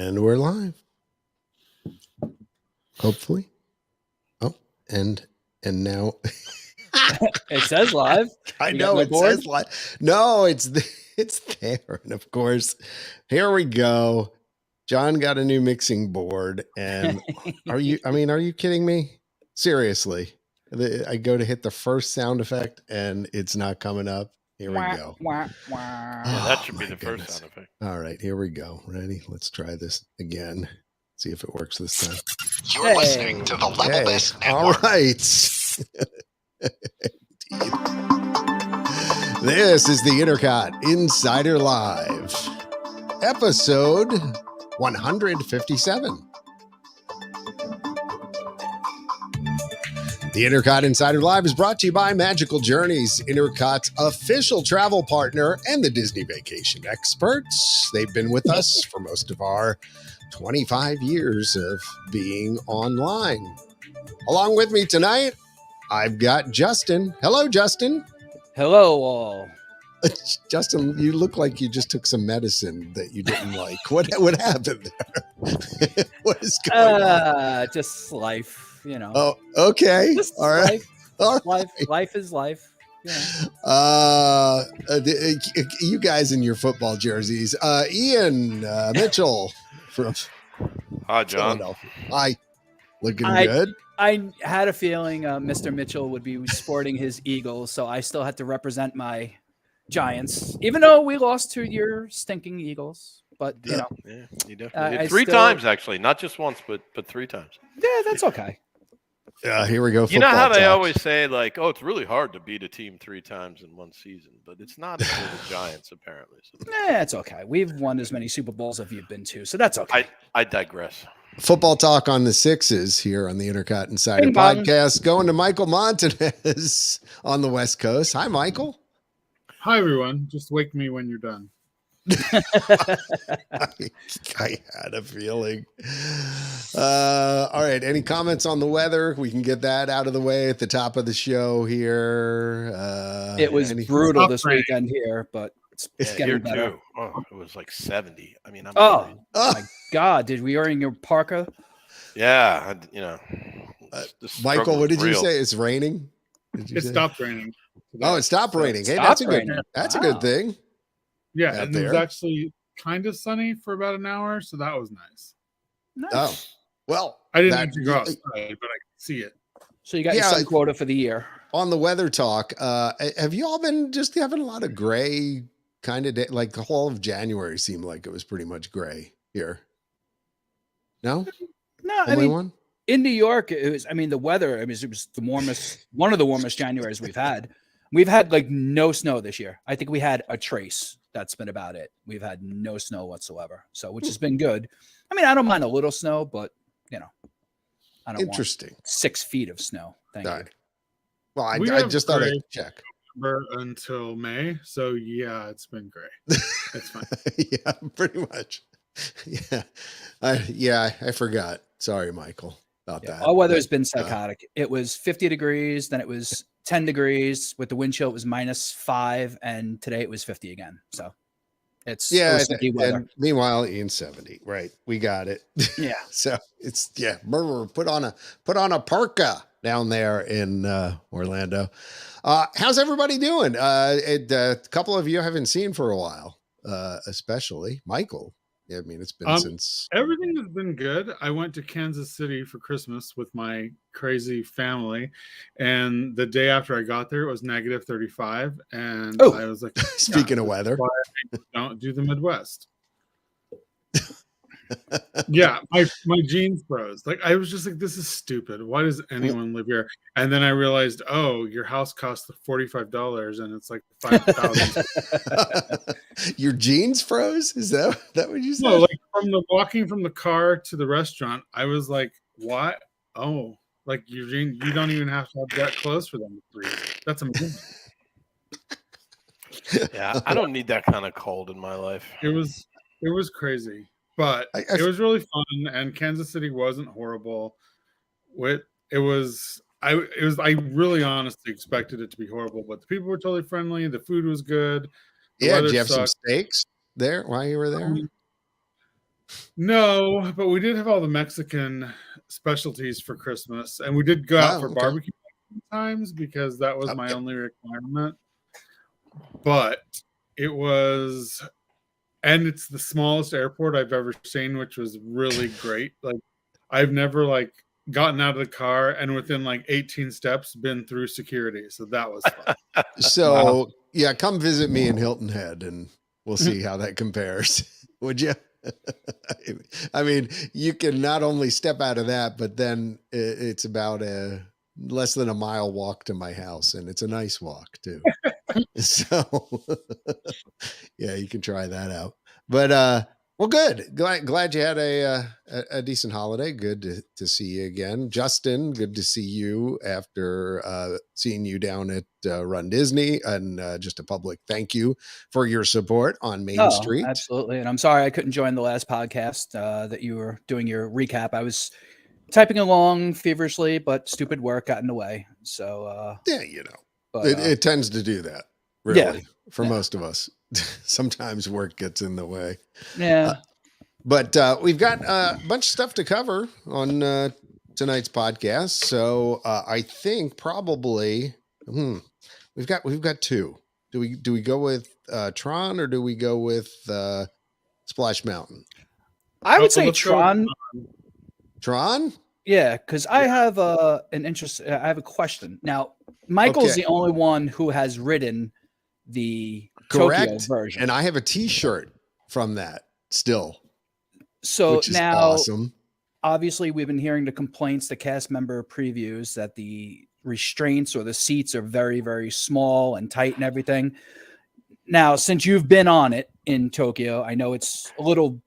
And we're live. Hopefully. Oh, and now it says live. I know it says live. No, it's there. And of course, here we go. John got a new mixing board. And are you kidding me? Seriously. I go to hit the first sound effect and it's not coming up. Here we go. Yeah, that should be the first sound effect. All right, here we go. Ready? Let's try this again. See if it works this time. You're listening to the Level This Network. All right. This is the INTERCOT Insider Live, episode 157. The INTERCOT Insider Live is brought to you by Magical Journeys, INTERCOT's official travel partner and the Disney vacation experts. They've been with us for most of our 25 years of being online. Along with me tonight, I've got Justin. Hello, Justin. Hello, all. Justin, you look like you just took some medicine that you didn't like. What happened there? What is going on? Just life. You know. Oh, okay. Just all right. All right. Life is life. Yeah. You guys in your football jerseys. Ian Mitchell from Hi, John. Hi. Looking good. I had a feeling Mr. Mitchell would be sporting his Eagles, so I still had to represent my Giants, even though we lost to your stinking Eagles. But you know, yeah, you definitely did. Three times actually, not just once, but 3 times. Yeah, that's okay. Here we go. You know how they always say, like, oh, it's really hard to beat a team 3 times in one season, but it's not for the Giants, apparently. So. It's okay. We've won as many Super Bowls as you've been to, so that's okay. I digress. Football talk on the Sixes here on the INTERCOT Insider Podcast. Going to Michael Montanez on the West Coast. Hi, Michael. Hi, everyone. Just wake me when you're done. I had a feeling. All right. Any comments on the weather? We can get that out of the way at the top of the show here. It was brutal this weekend here, but it's getting better. Too. Oh, it was like 70. I mean, oh my God. Did we wearing your parka? Yeah. Michael, what did you say? It's raining? It stopped raining. Oh, it stopped raining. Hey, that's a good thing. Yeah, and it was actually kind of sunny for about an hour, so that was nice. Oh, well, I didn't have to go outside, but I could see it. So you got your sun quota for the year. On the weather talk, have you all been just having a lot of gray kind of day? Like the whole of January seemed like it was pretty much gray here. No, I mean, in New York, it was. I mean, the weather. I mean, it was the warmest, one of the warmest Januaries we've had. We've had like no snow this year. I think we had a trace. That's been about it. We've had no snow whatsoever. So, which has been good. I mean, I don't mind a little snow, but you know, I don't want 6 feet of snow. Thank you. Well, I just thought I'd check. Until May. So yeah, it's been great. It's fine. Yeah, pretty much. Yeah. I forgot. Sorry, Michael, about that. Our weather has been psychotic. It was 50 degrees. Then it was 10 degrees with the wind chill. It was -5, and today it was 50 again. So it's and meanwhile Ian's 70. Right, we got it. Yeah. So it's put on a parka down there in Orlando. How's everybody doing? A couple of you I haven't seen for a while, especially Michael. I mean, it's been since everything has been good. I went to Kansas City for Christmas with my crazy family, and the day after I got there, it was -35, and I was like, "Speaking of weather, why I don't do the Midwest." Yeah, my jeans froze. Like I was just like, "This is stupid. Why does anyone live here?" And then I realized, oh, your house costs $45, and it's like $5,000. Your jeans froze? Is that what you said? No, like walking from the car to the restaurant, I was like, "What? Oh, like your jeans? You don't even have to have that close for them to freeze. That's amazing." Yeah, I don't need that kind of cold in my life. It was crazy. But it was really fun, and Kansas City wasn't horrible. I really honestly expected it to be horrible, but the people were totally friendly. The food was good. Did you have some steaks there while you were there? No, but we did have all the Mexican specialties for Christmas, and we did go out for barbecue times because that was my only requirement. But it was, and it's the smallest airport I've ever seen, which was really great. Like, I've never gotten out of the car and within 18 steps been through security, so that was fun. So yeah, come visit me in Hilton Head, and we'll see how that compares. Would you? I mean, you can not only step out of that, but then it's about less than a mile walk to my house, and it's a nice walk too. So yeah, you can try that out. But well, good. Glad you had a decent holiday. Good to see you again, Justin. Good to see you after seeing you down at Run Disney, and just a public thank you for your support on Main Street. Absolutely. And I'm sorry I couldn't join the last podcast that you were doing your recap. I was typing along feverishly, but stupid work got in the way. So yeah, but it tends to do that. Really, for most of us. Sometimes work gets in the way. Yeah. But we've got a bunch of stuff to cover on tonight's podcast. So I think probably we've got two. Do we go with Tron, or do we go with Splash Mountain? I would say Tron. Tron? Yeah, because I have an interest. I have a question. Now, Michael's the only one who has ridden the Tokyo version, and I have a T-shirt from that still. So which is now, awesome. Obviously, we've been hearing the complaints, the cast member previews, that the restraints or the seats are very, very small and tight and everything. Now, since you've been on it in Tokyo, I know it's a little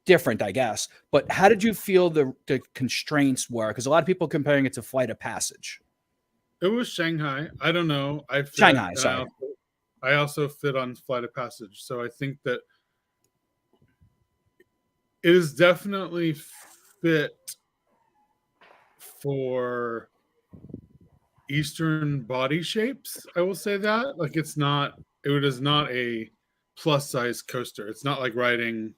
different, I guess. But how did you feel the constraints were? Because a lot of people are comparing it to Flight of Passage. It was Shanghai. I don't know. Shanghai, sorry. I also fit on Flight of Passage, so I think that it is definitely fit for Eastern body shapes. I will say that. It is not a plus size coaster. It's not like riding.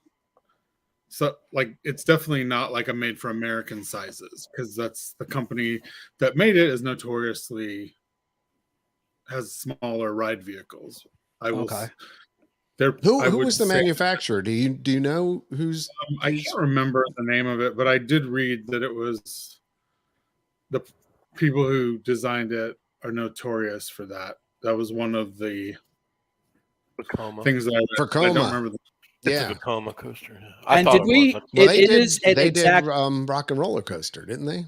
So it's definitely not like a made for American sizes, because that's the company that made it is notoriously has smaller ride vehicles. I will. Okay. Who was the manufacturer? Do you know who's? I can't remember the name of it, but I did read that it was the people who designed it are notorious for that. That was one of the things that I don't remember. It's a Vekoma coaster. And did we? They did Rock and Roller Coaster, didn't they?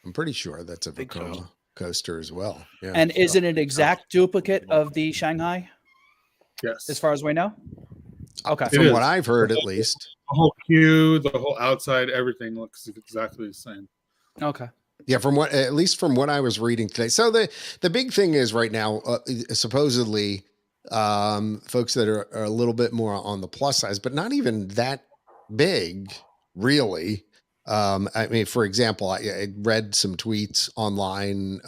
I'm pretty sure that's a Vekoma coaster as well. Yeah. And is it an exact duplicate of the Shanghai? Yes. As far as we know? Okay. From what I've heard, at least. The whole queue, the whole outside, everything looks exactly the same. Okay. Yeah, at least from what I was reading today. So the big thing is right now, supposedly, folks that are a little bit more on the plus size, but not even that big, really. I mean, for example, I read some tweets online.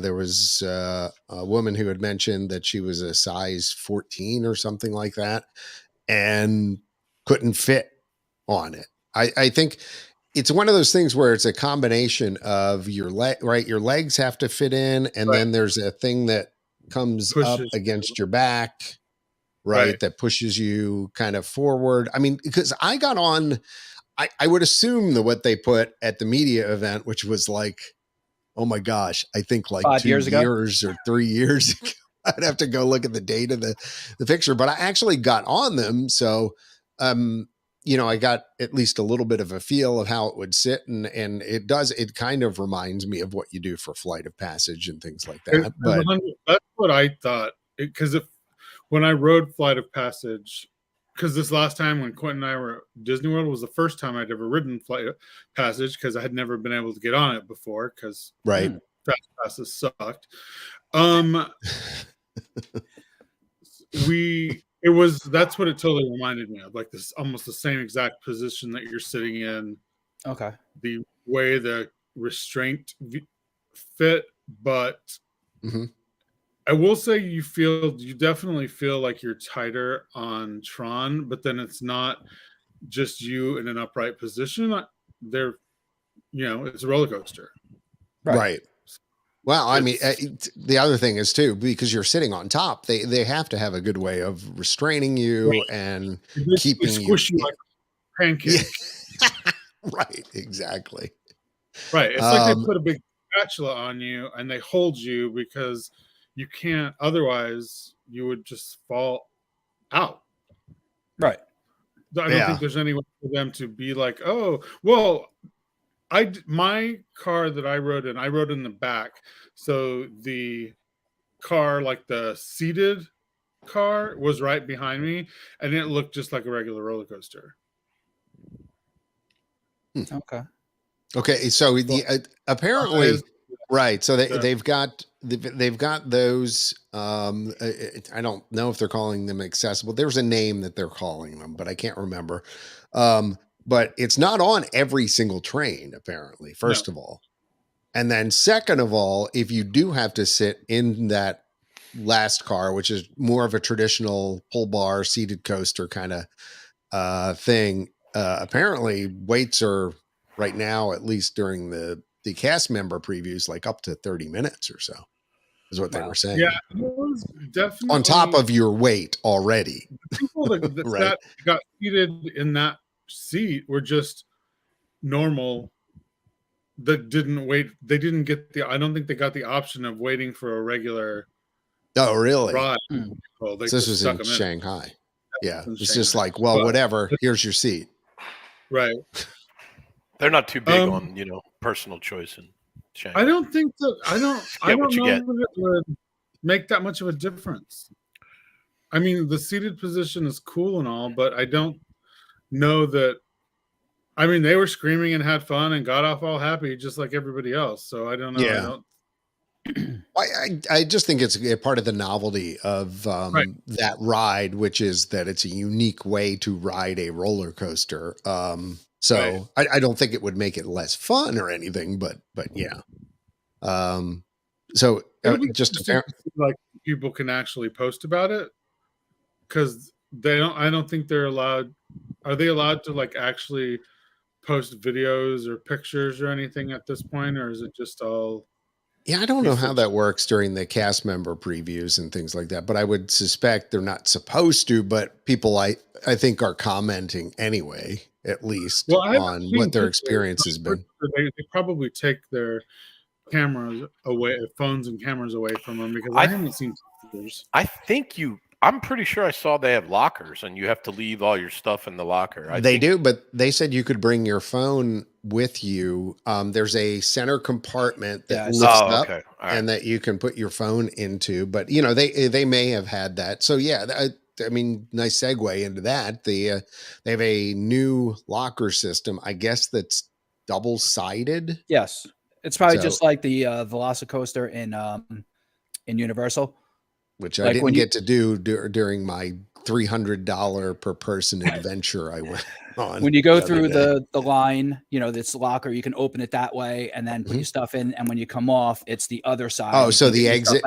There was a woman who had mentioned that she was a size 14 or something like that and couldn't fit on it. I think it's one of those things where it's a combination of your legs have to fit in, and then there's a thing that comes up against your back, right? That pushes you kind of forward. I mean, because I got on, I would assume that what they put at the media event, which was oh my gosh, I think 2 years or 3 years ago. I'd have to go look at the date of the picture, but I actually got on them. So, I got at least a little bit of a feel of how it would sit, and it kind of reminds me of what you do for Flight of Passage and things like that. But that's what I thought, because when I rode Flight of Passage, because this last time when Quentin and I were at Disney World was the first time I'd ever ridden Flight of Passage, because I had never been able to get on it before, because fast passes sucked. That's what it totally reminded me of, this almost the same exact position that you're sitting in. Okay. The way the restraint fit, but I will say you definitely feel like you're tighter on Tron, but then it's not just you in an upright position, they're, it's a roller coaster. Right. Well, I mean, the other thing is too, because you're sitting on top, they have to have a good way of restraining you and keeping squish you like a pancake. Yeah. Right. Exactly. Right. It's like they put a big spatula on you and they hold you because you can't, otherwise you would just fall out. Right. I don't think there's any way for them to be like, oh, well, my car that I rode in the back. So the car, like the seated car, was right behind me, and it looked just like a regular roller coaster. Okay. So apparently, right. So they've got those. I don't know if they're calling them accessible. There's a name that they're calling them, but I can't remember. But it's not on every single train, apparently, first of all. And then second of all, if you do have to sit in that last car, which is more of a traditional pull bar seated coaster kind of thing, apparently weights are right now, at least during the cast member previews, like up to 30 minutes or so is what they were saying. Yeah, it was definitely on top of your weight already. The people that got seated in that seat were just normal that didn't wait. They didn't get I don't think they got the option of waiting for a regular ride. So this was in Shanghai. Yeah. It's just like, well, whatever. Here's your seat. Right. They're not too big on, personal choice in Shanghai. I don't think that I don't know that it would make that much of a difference. I mean, the seated position is cool and all, but I don't know that. I mean, they were screaming and had fun and got off all happy, just like everybody else. So I don't know. Yeah. I just think it's a part of the novelty of that ride, which is that it's a unique way to ride a roller coaster. So I don't think it would make it less fun or anything, but yeah. So just like people can actually post about it, because I don't think they're allowed. Are they allowed to like actually post videos or pictures or anything at this point, or is it just all? Yeah, I don't know how that works during the cast member previews and things like that, but I would suspect they're not supposed to, but people I think are commenting anyway, at least on what their experience has been. They probably take their cameras away, phones and cameras away from them, because I haven't seen pictures. I'm pretty sure I saw they have lockers and you have to leave all your stuff in the locker. They do, but they said you could bring your phone with you. There's a center compartment that lifts up and that you can put your phone into, but they may have had that. So yeah, I mean, nice segue into that. They have a new locker system, I guess, that's double-sided. Yes. It's probably just like the Velocicoaster in Universal. Which I didn't get to do during my $300 per person adventure I went on. When you go through the line, this locker, you can open it that way and then put your stuff in. And when you come off, it's the other side. Oh, so the exit.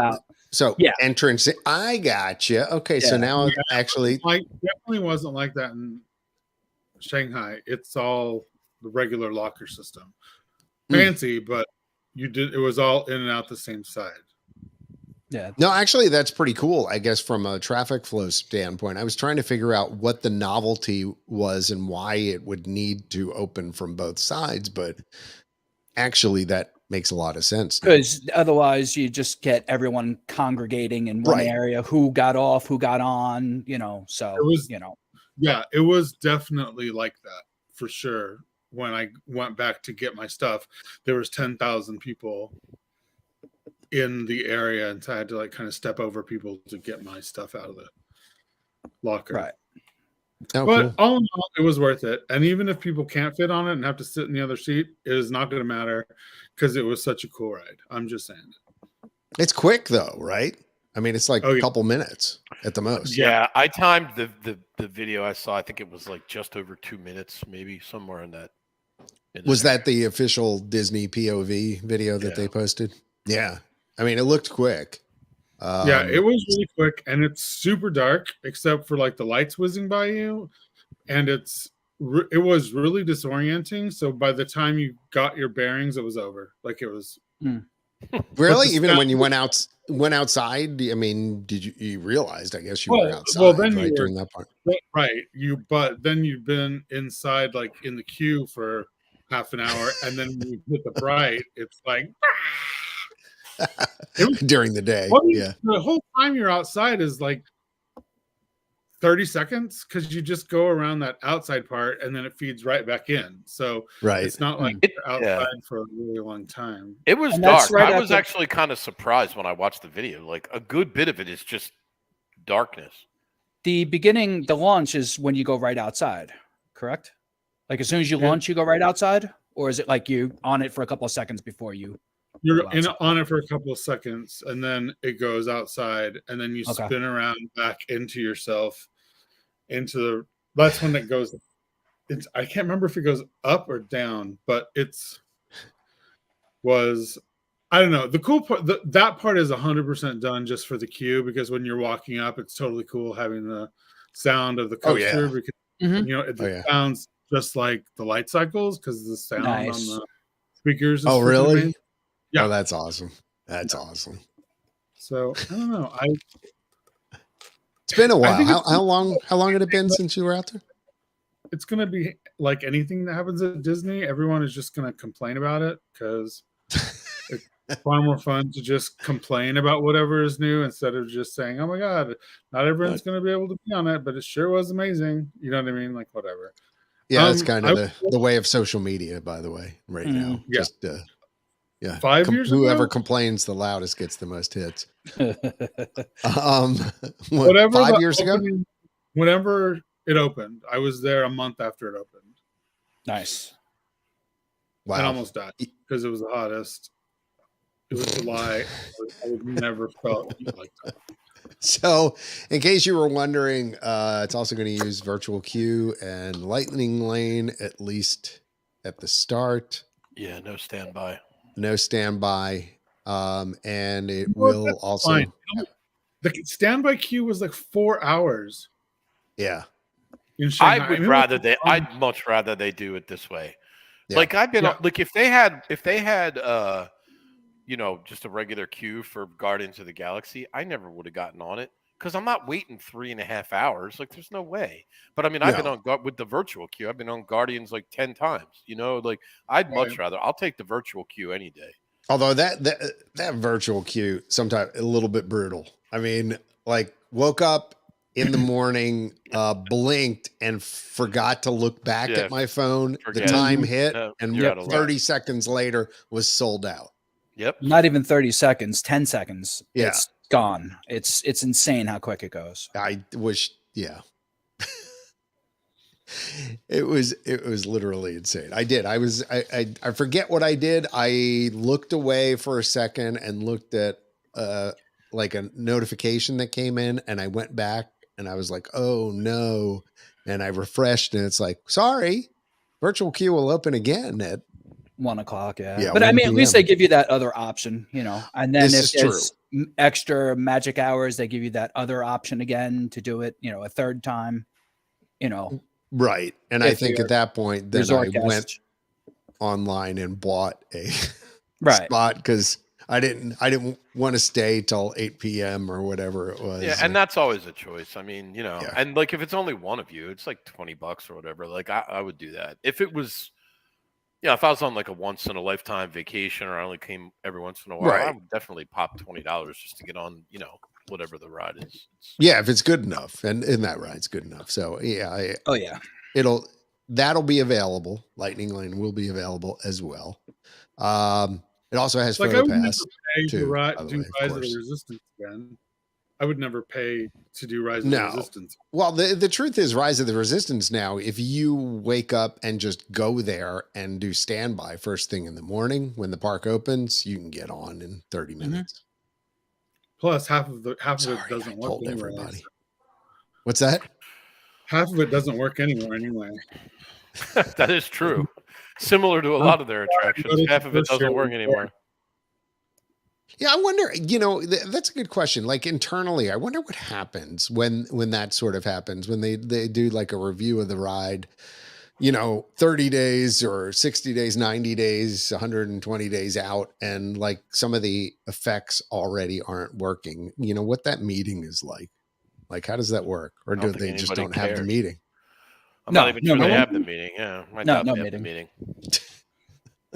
So entrance. I got you. Okay, so now actually, it definitely wasn't like that in Shanghai. It's all the regular locker system. Fancy, but it was all in and out the same side. Yeah. No, actually, that's pretty cool, I guess, from a traffic flow standpoint. I was trying to figure out what the novelty was and why it would need to open from both sides, but actually that makes a lot of sense. Because otherwise you just get everyone congregating in one area, who got off, who got on, so it was, Yeah, it was definitely like that for sure. When I went back to get my stuff, there was 10,000 people in the area, and so I had to like kind of step over people to get my stuff out of the locker. Right. Oh, but cool. All in all, it was worth it. And even if people can't fit on it and have to sit in the other seat, it is not going to matter, because it was such a cool ride. I'm just saying. It's quick though, right? I mean, it's like a couple minutes at the most. Yeah, I timed the video I saw. I think it was like just over 2 minutes, maybe somewhere in that. Was that the official Disney POV video that they posted? Yeah. I mean, it looked quick. Yeah, it was really quick, and it's super dark except for like the lights whizzing by you, and it's it was really disorienting. So by the time you got your bearings, it was over. Like it was. Really? Even when you went outside, I mean, did you realized, I guess you were outside, then right, during that part? Right. But then you've been inside, like in the queue for half an hour. And then when you hit the bright, it's like, during the day. Yeah. The whole time you're outside is like 30 seconds because you just go around that outside part and then it feeds right back in. So it's not like you're outside for a really long time. It was dark. I was actually kind of surprised when I watched the video. Like a good bit of it is just darkness. The launch is when you go right outside, correct? Like as soon as you launch, you go right outside? Or is it like you on it for a couple of seconds before you're on it for a couple of seconds and then it goes outside and then you spin around back into yourself that's when it goes. I can't remember if it goes up or down, but I don't know. The cool part, that part is 100% done just for the queue, because when you're walking up, it's totally cool having the sound of the coaster because it sounds just like the light cycles because the sound on the speakers is really amazing. Yeah. Oh, that's awesome. That's awesome. So I don't know. It's been a while. How long had it been since you were out there? It's going to be like anything that happens at Disney. Everyone is just going to complain about it because it's far more fun to just complain about whatever is new instead of just saying, oh my God, not everyone's going to be able to be on it, but it sure was amazing. You know what I mean? Like whatever. Yeah, that's kind of the way of social media, by the way, right now. Yeah. Just, 5 years ago? Whoever complains the loudest gets the most hits. Whatever 5 years ago? Whenever it opened, I was there a month after it opened. Nice. Wow. I almost died because it was the hottest. It was July. I would never felt like that. So, in case you were wondering, it's also going to use virtual queue and lightning lane, at least at the start. Yeah, no standby. No standby. And it will also. Fine. The standby queue was like 4 hours. Yeah. I'd much rather they do it this way. Yeah. Like like if they had just a regular queue for Guardians of the Galaxy, I never would have gotten on it because I'm not waiting 3.5 hours. Like there's no way. But I mean, I've been on with the virtual queue. I've been on Guardians like 10 times. Like I'd much rather. I'll take the virtual queue any day. Although that virtual queue sometimes a little bit brutal. I mean, like woke up in the morning, blinked and forgot to look back at my phone. The time hit, and 30 seconds later was sold out. Yep. Not even 30 seconds, 10 seconds. Yeah. It's gone. It's insane how quick it goes. I wish, it was literally insane. I forget what I did. I looked away for a second and looked at like a notification that came in, and I went back and I was like, oh no. And I refreshed and it's like, sorry, virtual queue will open again at 1 o'clock. Yeah. But I mean, at least they give you that other option, and then if there's extra magic hours, they give you that other option again to do it, a third time, Right. And I think at that point, then I went online and bought a spot because I didn't want to stay till 8 p.m. or whatever it was. Yeah, and that's always a choice. I mean, and like if it's only one of you, it's like $20 or whatever. Like I would do that. If it was, if I was on like a once in a lifetime vacation or I only came every once in a while, I would definitely pop $20 just to get on, whatever the ride is. If it's good enough, and that ride's good enough. So that'll be available. Lightning Lane will be available as well. It also has Photo Pass too. Do Rise of the Resistance again. I would never pay to do Rise of the Resistance. Well, the truth is, Rise of the Resistance now, if you wake up and just go there and do standby first thing in the morning when the park opens, you can get on in 30 minutes. Plus, half of it doesn't work anyway. Everybody. What's that? Half of it doesn't work anywhere anyway. That is true. Similar to a lot of their attractions, half of it doesn't work anymore. Yeah, I wonder, that's a good question. Like internally, I wonder what happens when that sort of happens, when they do like a review of the ride 30 days or 60 days, 90 days, 120 days out, and like some of the effects already aren't working. What that meeting is like. Like, how does that work? Or do they just don't have the meeting? I'm not even sure they have the meeting. Yeah, I doubt they have the meeting.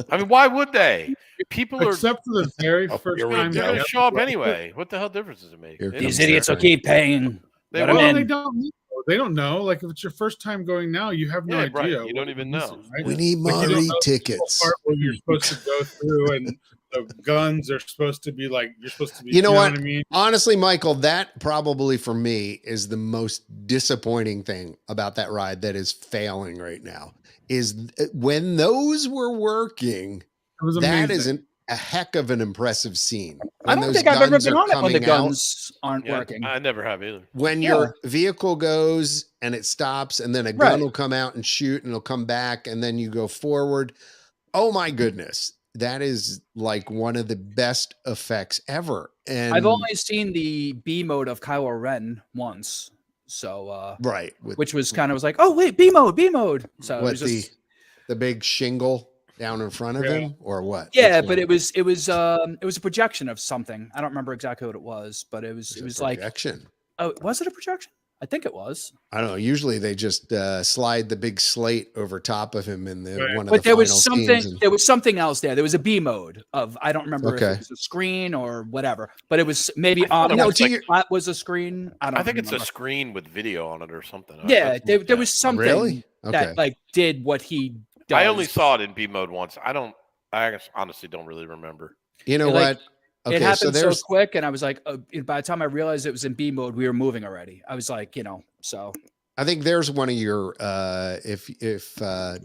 I mean, why would they? People are except for the very first time they're going to show up anyway. What the hell difference does it make? These idiots will keep paying. They don't know. Like if it's your first time going now, you have no idea. Right. You don't even know. Right? We need Mari tickets. Where you're supposed to go through, and the guns are supposed to be like you're supposed to be. You know what? I mean? Honestly, Michael, that probably for me is the most disappointing thing about that ride that is failing right now. Is when those were working. That isn't a heck of an impressive scene. I don't think I've ever been on it when the guns aren't working. I never have either. When your vehicle goes and it stops, and then a gun will come out and shoot, and it'll come back, and then you go forward. Oh my goodness. That is like one of the best effects ever. And I've only seen the B mode of Kylo Ren once. So right. Which was kind of was like, oh wait, B mode. So what, it was just the big shingle down in front of him, or what? Yeah, but it was a projection of something. I don't remember exactly what it was, but it was like projection. Oh, was it a projection? I think it was. I don't know. Usually they just slide the big slate over top of him in one of the But there was final something. scenes There was something else there. There was a B mode of I don't remember if it was a screen or whatever. But it was maybe on. That was a screen. I think it's a screen with video on it or something. Yeah, there was something that like did what he does. I only saw it in B mode once. I honestly don't really remember. You know what? Okay, it happened so quick, and I was like, by the time I realized it was in B mode, we were moving already. I was like, so. I think there's one of your, if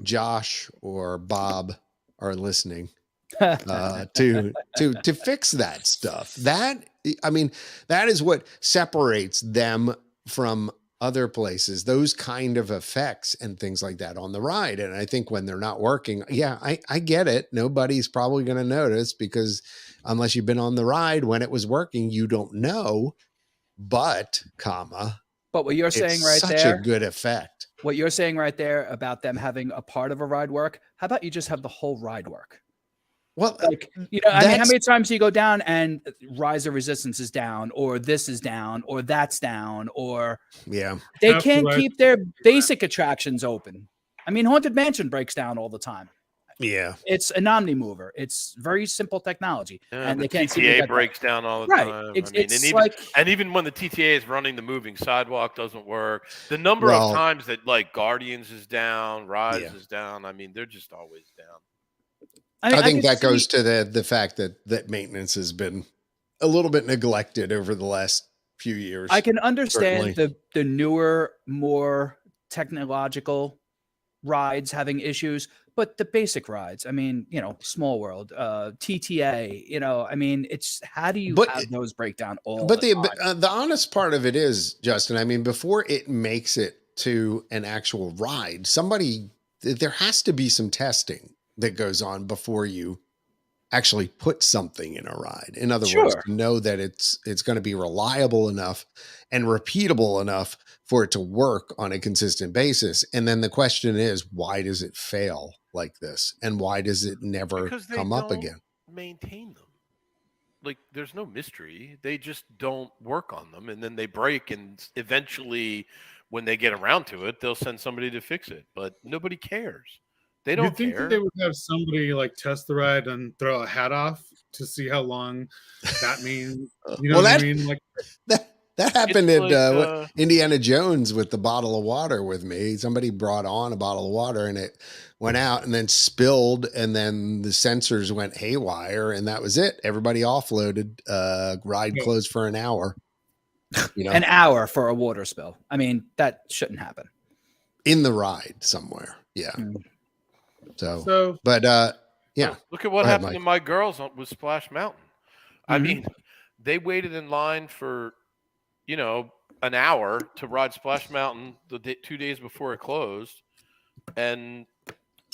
Josh or Bob are listening, to fix that stuff. That is what separates them from other places, those kind of effects and things like that on the ride. And I think when they're not working, I get it. Nobody's probably going to notice because unless you've been on the ride when it was working, you don't know. But what you're saying right there, such a good effect. What you're saying right there about them having a part of a ride work. How about you just have the whole ride work? Well, like, how many times do you go down and Rise of Resistance is down, or this is down, or that's down, or they can't keep their basic attractions open. I mean, Haunted Mansion breaks down all the time. Yeah, it's an omni mover. It's very simple technology, and they can't. TTA breaks down all the time. And even when the TTA is running, the moving sidewalk doesn't work. The number of times that like Guardians is down, Rise is down. I mean, they're just always down. I think that goes to the fact that maintenance has been a little bit neglected over the last few years. I can understand the newer, more technological rides having issues, but the basic rides, I mean, Small World, TTA, I mean, it's how do you have those break down all the time? The honest part of it is, Justin, I mean, before it makes it to an actual ride, there has to be some testing that goes on before you actually put something in a ride. In other words, to know that it's going to be reliable enough and repeatable enough for it to work on a consistent basis. And then the question is, why does it fail like this? And why does it never come up again? Maintain them. Like there's no mystery. They just don't work on them. And then they break. And eventually when they get around to it, they'll send somebody to fix it, but nobody cares. They don't care. You think that they would have somebody like test the ride and throw a hat off to see how long that means? You know what I mean? Like that happened at Indiana Jones with the bottle of water with me. Somebody brought on a bottle of water and it went out and then spilled, and then the sensors went haywire, and that was it. Everybody offloaded. Ride closed for an hour. An hour for a water spill. I mean, that shouldn't happen. In the ride somewhere. Yeah. So, but look at what happened to my girls with Splash Mountain. I mean, they waited in line for, an hour to ride Splash Mountain 2 days before it closed, and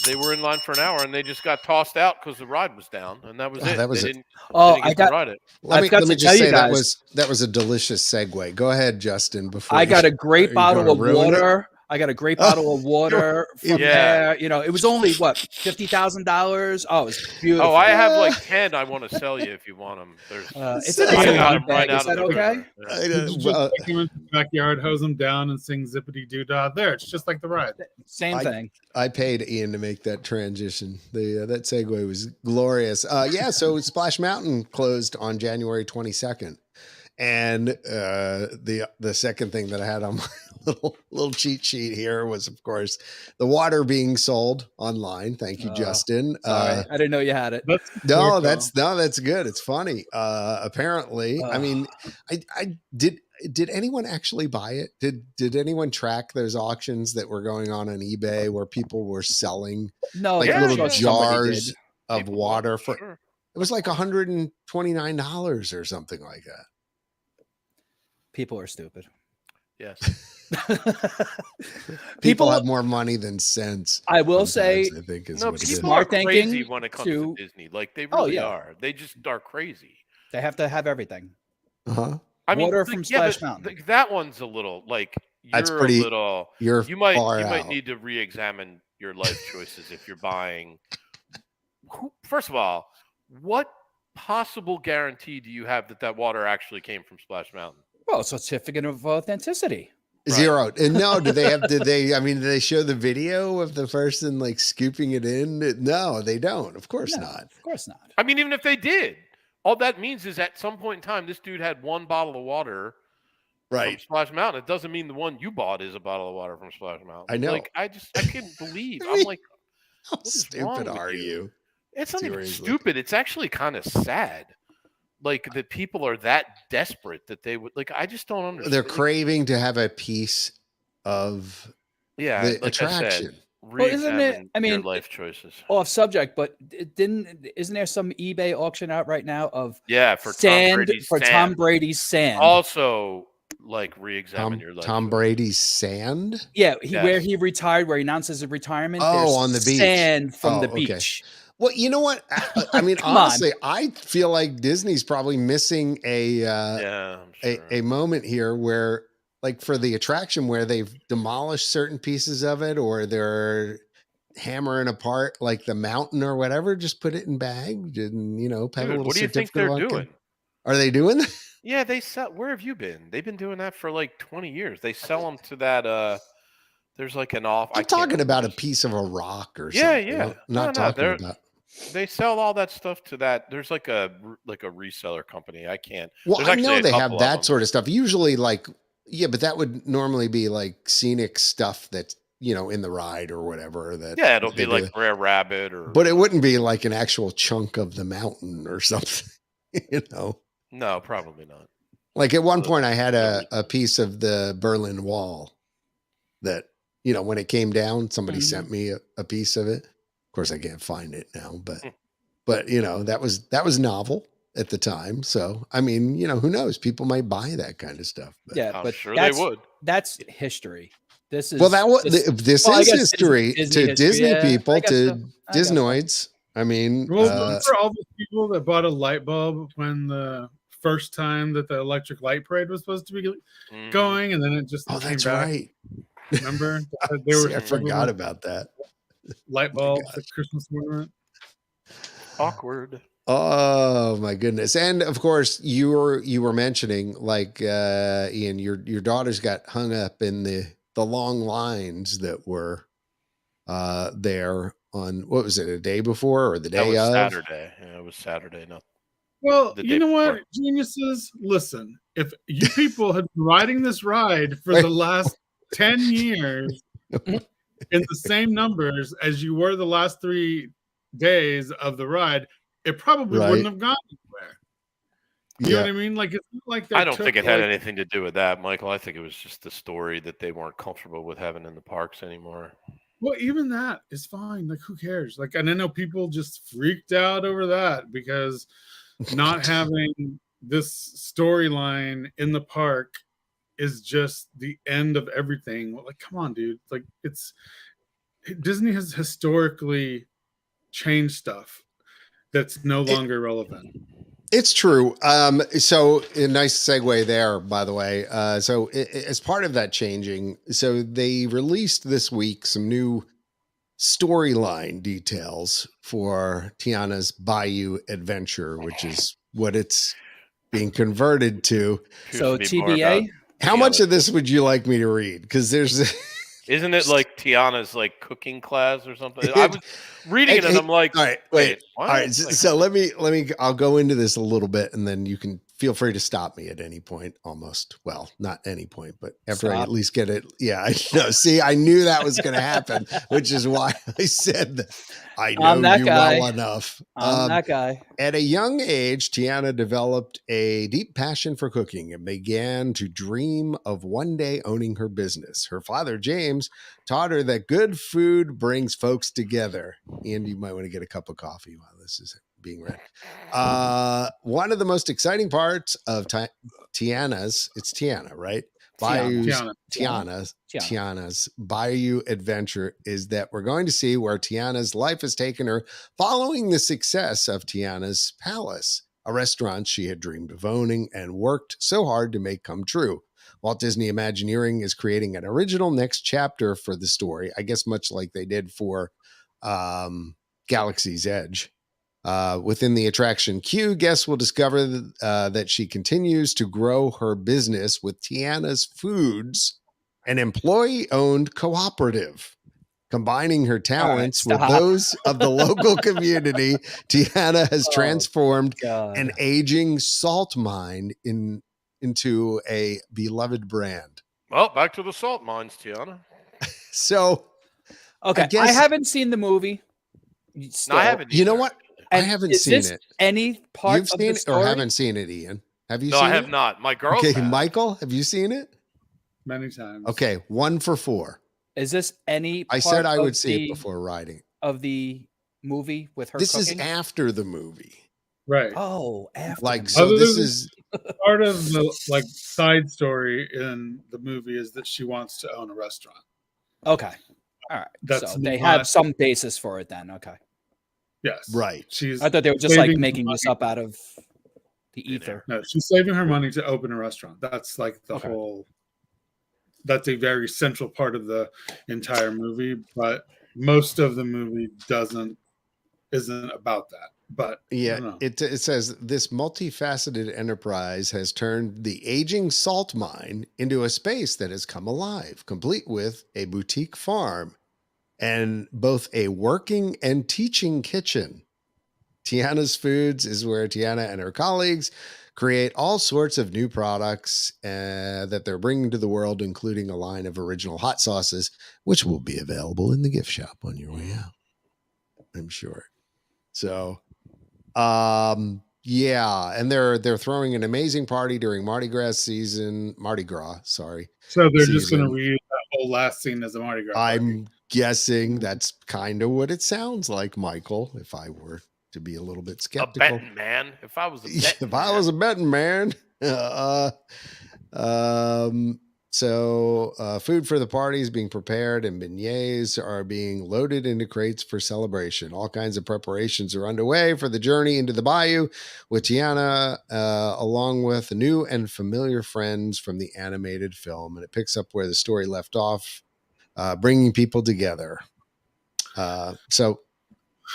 they were in line for an hour, and they just got tossed out because the ride was down, and that was it. That was it. Ride it. Let me just say that was a delicious segue. Go ahead, Justin. Before I got a great bottle of water. I got a great bottle of water from there. You know, it was only what, $50,000. Oh, it's beautiful. Oh, I have like 10 I want to sell you if you want them. It's in a bag. Right is that okay? Just take him into the backyard, hose him down, and sing zippity doo dah. There, it's just like the ride. Same thing. I paid Ian to make that transition. That segue was glorious. So Splash Mountain closed on January 22nd. And the second thing that I had on my little cheat sheet here was, of course, the water being sold online. Thank you, Justin. Sorry, I didn't know you had it. That's good. It's funny. Apparently, I mean, I did anyone actually buy it? Did anyone track those auctions that were going on eBay where people were selling little jars of water for? Sure. It was like $129 or something like that. People are stupid. Yes. people have more money than sense. I will say, I think is no, what people are crazy when it comes to Disney. Like they really are. They just are crazy. They have to have everything. I mean, water from Splash Mountain. That one's a little like you might need to re-examine your life choices if you're buying. First of all, what possible guarantee do you have that water actually came from Splash Mountain? Well, it's a certificate of authenticity. Right. Zero. And no, did they show the video of the person like scooping it in? No, they don't. Of course not. Of course not. I mean, even if they did, all that means is at some point in time, this dude had one bottle of water from Splash Mountain. It doesn't mean the one you bought is a bottle of water from Splash Mountain. I know. Like, I couldn't believe. I'm like, how stupid are you? It's not even stupid. It's actually kind of sad. Like that people are that desperate that they would I just don't understand. They're craving to have a piece of the attraction. Well, isn't it? I mean, your life choices. Off subject, but isn't there some eBay auction out right now of for sand Tom Brady's sand? Also, re-examine your life. Tom Brady's sand. Yeah, where he retired, where he announces his retirement. On the beach. Sand from the beach. Well, you know what? I mean, honestly, I feel like Disney's probably missing a moment here where, like, for the attraction where they've demolished certain pieces of it, or they're hammering apart like the mountain or whatever. Just put it in bags and have a little. What do you think they're doing? Are they doing that? Yeah, they sell. Where have you been? They've been doing that for like 20 years. They sell them to that. There's like an off. I'm talking about a piece of a rock or something. Yeah. Not talking about. They sell all that stuff to that. There's like a reseller company. I can't. Well, I know they have that sort of stuff. Usually, but that would normally be like scenic stuff that's in the ride or whatever. It'll be like Rare Rabbit but it wouldn't be like an actual chunk of the mountain or something. No, probably not. Like at one point, I had a piece of the Berlin Wall that when it came down, somebody sent me a piece of it. Of course, I can't find it now, but that was novel at the time. So I mean, who knows? People might buy that kind of stuff. But. Yeah, I'm sure they would. That's history. This is this is history to Disney people, to Disnoids. I mean, for all the people that bought a light bulb when the first time that the electric light parade was supposed to be going, and then it just came that's back. right. Remember? I forgot about that. Light bulbs at Christmas ornament. Awkward. Oh my goodness! And of course, you were mentioning Ian, your daughters got hung up in the long lines that were there on what was it, a day before or the day of? Saturday. Yeah, it was Saturday. No. Well, you know what, geniuses? Listen, if you people had been riding this ride for the last 10 years. In the same numbers as you were the last 3 days of the ride, it probably wouldn't have gone anywhere. You know what I mean? Like it's not like I don't think it had anything to do with that, Michael. I think it was just the story that they weren't comfortable with having in the parks anymore. Well, even that is fine. Like, who cares? Like, and I know people just freaked out over that because not having this storyline in the park is just the end of everything. Like, come on, dude. Like, Disney has historically changed stuff that's no longer relevant. It's true. So a nice segue there, by the way. So as part of that changing, so they released this week some new storyline details for Tiana's Bayou Adventure, which is what it's being converted to. So TBA. How much of this would you like me to read? Because there's isn't it like Tiana's like cooking class or something? I was reading it and I'm like, all right, wait. What? All right. So let me, I'll go into this a little bit and then you can feel free to stop me at any point almost. Well, not any point, but after I at least get it. Yeah, I know. See, I knew that was going to happen, which is why I said that I know you well enough. I'm that guy. At a young age, Tiana developed a deep passion for cooking and began to dream of one day owning her business. Her father, James, taught her that good food brings folks together. And you might want to get a cup of coffee while this is being read. One of the most exciting parts of Tiana's, it's Tiana, right? Tiana's Bayou Adventure is that we're going to see where Tiana's life has taken her following the success of Tiana's Palace, a restaurant she had dreamed of owning and worked so hard to make come true. Walt Disney Imagineering is creating an original next chapter for the story, I guess much like they did for Galaxy's Edge. Within the attraction queue, guests will discover that she continues to grow her business with Tiana's Foods, an employee-owned cooperative. Combining her talents with those of the local community, Tiana has transformed an aging salt mine into a beloved brand. Well, back to the salt mines, Tiana. So, okay, I haven't seen the movie. No, I haven't. You know what? I haven't seen it. Any part You've seen it or haven't seen it, Ian? Have you seen it? No, I have not. My girl. Okay, Michael, have you seen it? Many times. Okay, 1 for 4. Is this any part I said I would see it before writing. Of the movie with her This cooking? is after the movie. Right. Oh, after. Like, so this is part of the like side story in the movie is that she wants to own a restaurant. Okay. All right. That's so they have some basis for it then. Okay. Yes. Right. I thought they were just like making this up out of the ether. No, she's saving her money to open a restaurant. That's like the whole. That's a very central part of the entire movie, but most of the movie isn't about that. But yeah, it says this multifaceted enterprise has turned the aging salt mine into a space that has come alive, complete with a boutique farm and both a working and teaching kitchen. Tiana's Foods is where Tiana and her colleagues create all sorts of new products that they're bringing to the world, including a line of original hot sauces, which will be available in the gift shop on your way out, I'm sure. So, yeah, and they're throwing an amazing party during Mardi Gras, sorry. So they're just going to reuse that whole last scene as a Mardi Gras party. I'm guessing that's kind of what it sounds like, Michael, if I were to be a little bit skeptical. A betting man. If I was a betting man. So food for the party is being prepared and beignets are being loaded into crates for celebration. All kinds of preparations are underway for the journey into the bayou with Tiana, along with new and familiar friends from the animated film. And it picks up where the story left off, bringing people together. So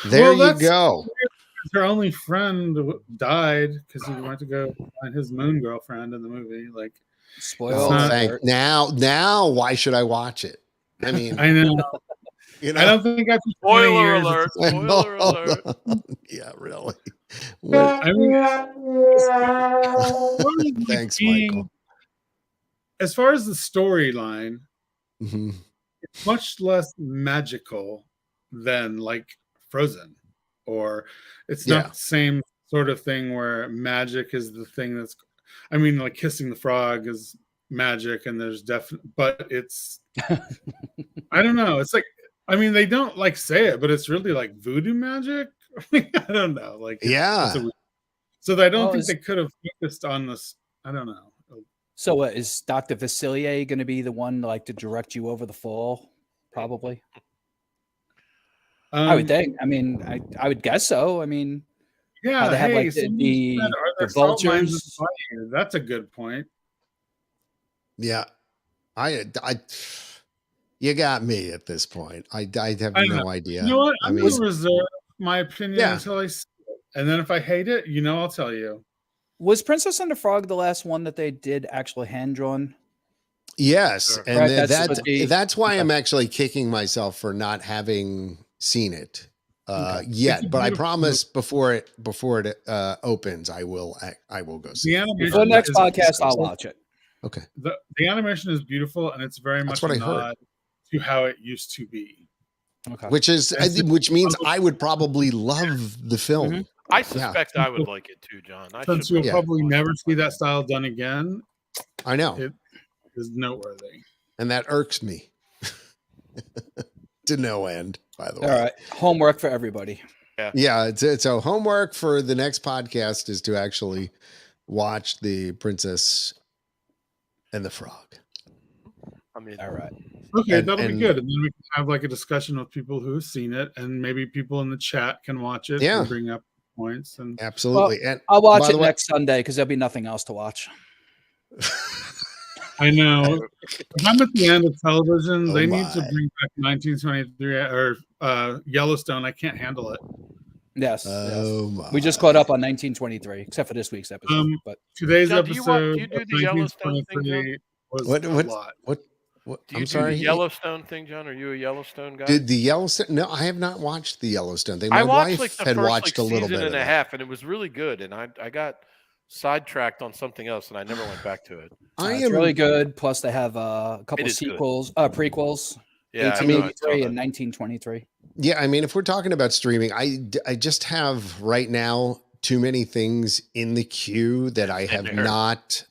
there you go. Her only friend died because he went to go find his moon girlfriend in the movie. Like, spoiler. Now, why should I watch it? I mean, I know. You know, I don't think after spoiler alert. Spoiler alert. Yeah, really. I mean, thanks, Michael. As far as the storyline, it's much less magical than like Frozen, or it's not the same sort of thing where magic is the thing that's. I mean, like kissing the frog is magic, and there's but it's. I don't know. It's like, I mean, they don't like say it, but it's really like voodoo magic. I don't know. Like, so I don't think they could have focused on this. I don't know. So is Dr. Vasilier going to be the one like to direct you over the fall? Probably. I would think. I mean, I would guess so. I mean, yeah. they have hey, like the are the vultures. That's a good point. Yeah, you got me at this point. I have no idea. You know what? I'm going to reserve my opinion until I see it. And then if I hate it, I'll tell you. Was Princess and the Frog the last one that they did actually hand drawn? Yes, and right, that's why I'm actually kicking myself for not having seen it yet. But I promise before it opens, I will go see it. Before the next podcast, I'll watch it. Okay. The animation is beautiful, and it's very much a nod to how it used to be. Okay. Which means I would probably love the film. Mm-hmm. I suspect I would like it too, John. Since you'll probably never see that style done again. I know. It is noteworthy. And that irks me to no end, by the way. All right. Homework for everybody. Yeah. So homework for the next podcast is to actually watch The Princess and the Frog. I mean, all right. Okay, that'll be good. And then we can have like a discussion with people who've seen it, and maybe people in the chat can watch it and bring up points. And absolutely. Well, and I'll watch it next Sunday because there'll be nothing else to watch. I know. If I'm at the end of television, they need to bring back 1923 or Yellowstone. I can't handle it. Yes. We just caught up on 1923, except for this week's episode. But today's John, episode, do you do the Yellowstone thing, was what? Do you do the Yellowstone thing, John? Are you a Yellowstone guy? Did the Yellowstone? No, I have not watched the Yellowstone thing. My wife watched had watched a little bit and a half, and it was really good. And I got sidetracked on something else, and I never went back to it. It's really good. Plus, they have a couple sequels, prequels. Yeah, 1883 and 1923. Yeah, I mean, if we're talking about streaming, I just have right now too many things in the queue that I have not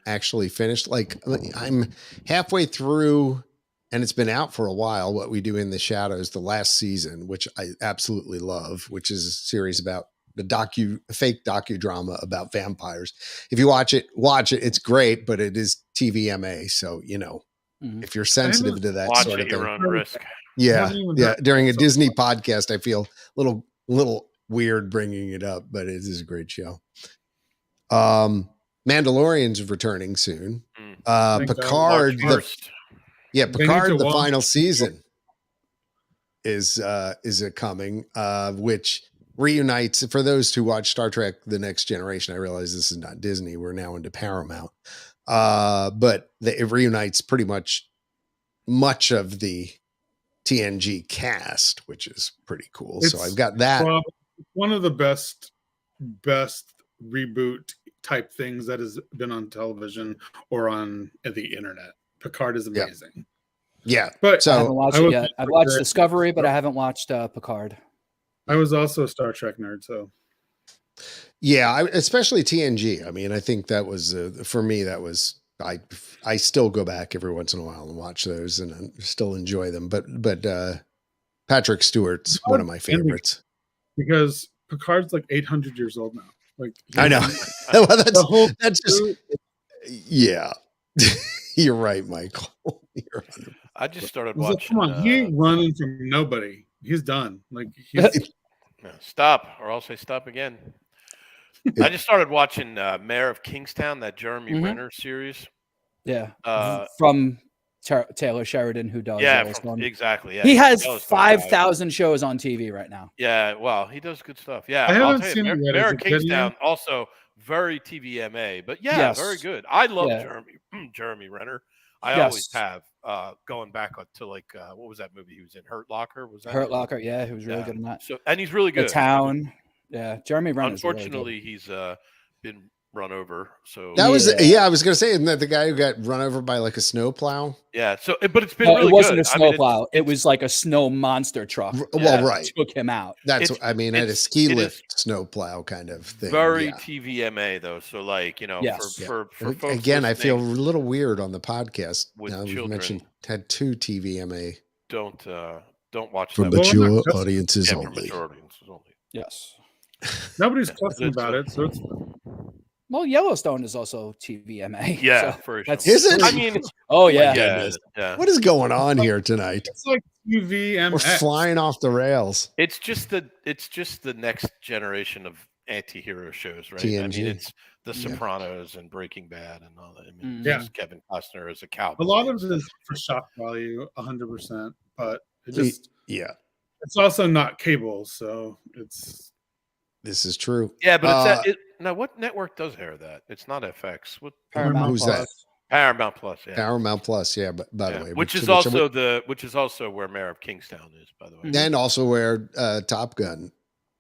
actually finished. Like I'm halfway through, and it's been out for a while, What We Do in the Shadows, the last season, which I absolutely love, which is a series about the fake docudrama about vampires. If you watch it, it's great, but it is TVMA. So, if you're sensitive to that sort of thing. Your own risk. Yeah. During a Disney podcast, I feel a little weird bringing it up, but it is a great show. Mandalorian's returning soon. Picard, Picard, the final season is coming, which reunites, for those who watch Star Trek The Next Generation. I realize this is not Disney, we're now into Paramount, but it reunites pretty much of the TNG cast, which is pretty cool. So I've got that. Well, one of the best reboot type things that has been on television or on the internet. Picard is amazing. Yeah. But I haven't watched it yet. I've watched Discovery, but I haven't watched Picard. I was also a Star Trek nerd, so. Yeah, especially TNG. I mean, I think that was, for me, that was, I still go back every once in a while and watch those and I still enjoy them. But Patrick Stewart's one of my favorites. Because Picard's like 800 years old now. Like I know. Well, that's just, yeah. You're right, Michael. I just started watching. Come on, he ain't running from nobody. He's done. Like stop, or I'll say stop again. I just started watching Mayor of Kingstown, that Jeremy Renner series. Yeah, from Taylor Sheridan, who does. Exactly. Yeah, he has 5,000 shows on TV right now. Yeah, well, he does good stuff. Yeah, I haven't seen it yet. Mayor of Kingstown also very TVMA, but very good. I love Jeremy Renner. I always have. Going back to like what was that movie he was in? Hurt Locker? Was that Hurt Locker? Yeah, he was really good in that. So and he's really good. The Town. Yeah, Jeremy Renner. Unfortunately, really he's been run over. So that was I was gonna say, isn't that the guy who got run over by like a snowplow? Yeah. So, but it's been really it wasn't good. a snowplow. It was like a snow monster truck. Well, right. Took him out. That's I had a ski lift snowplow kind of thing. Very TVMA though. So like for folks again, I feel a little weird on the podcast. With now children, we mentioned had 2 TVMA. Don't watch for that mature audiences only. For mature audiences only. Yes. Nobody's talking about it, so it's. Well, Yellowstone is also TVMA. Yeah, so for sure. Is it? I mean, oh yeah. What is going on here tonight? It's like TVMA. We're flying off the rails. It's just the next generation of anti-hero shows, right? TNG. I mean, it's The Sopranos and Breaking Bad and all that. I mean, yeah, Kevin Costner as a cowboy. a lot of it is for shock value, 100%, but it just it's also not cable, so it's. This is true. Yeah, but now what network does air that? It's not FX. What Paramount Who's Plus. that? Paramount Plus, yeah. Paramount Plus, yeah. But by the way, which is also where Mayor of Kingstown is, by the way, and also where Top Gun,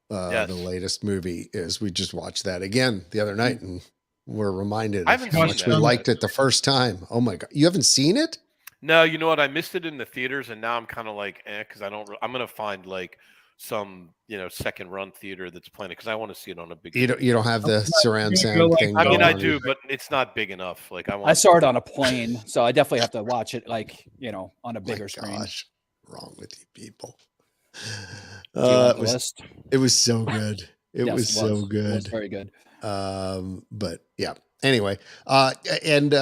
yes. the latest movie is. We just watched that again the other night, and we're reminded of how much we liked it the first time. Oh my god, you haven't seen it? No, you know what? I missed it in the theaters, and now I'm kind of like, because I'm gonna find like some second run theater that's playing it because I want to see it on a big. You don't have the surround sound thing. I mean, I do, but it's not big enough. Like I saw it on a plane, so I definitely have to watch it on a bigger screen. Gosh, wrong with you people. It was so good. It was so good. It was very good. But yeah. Anyway, and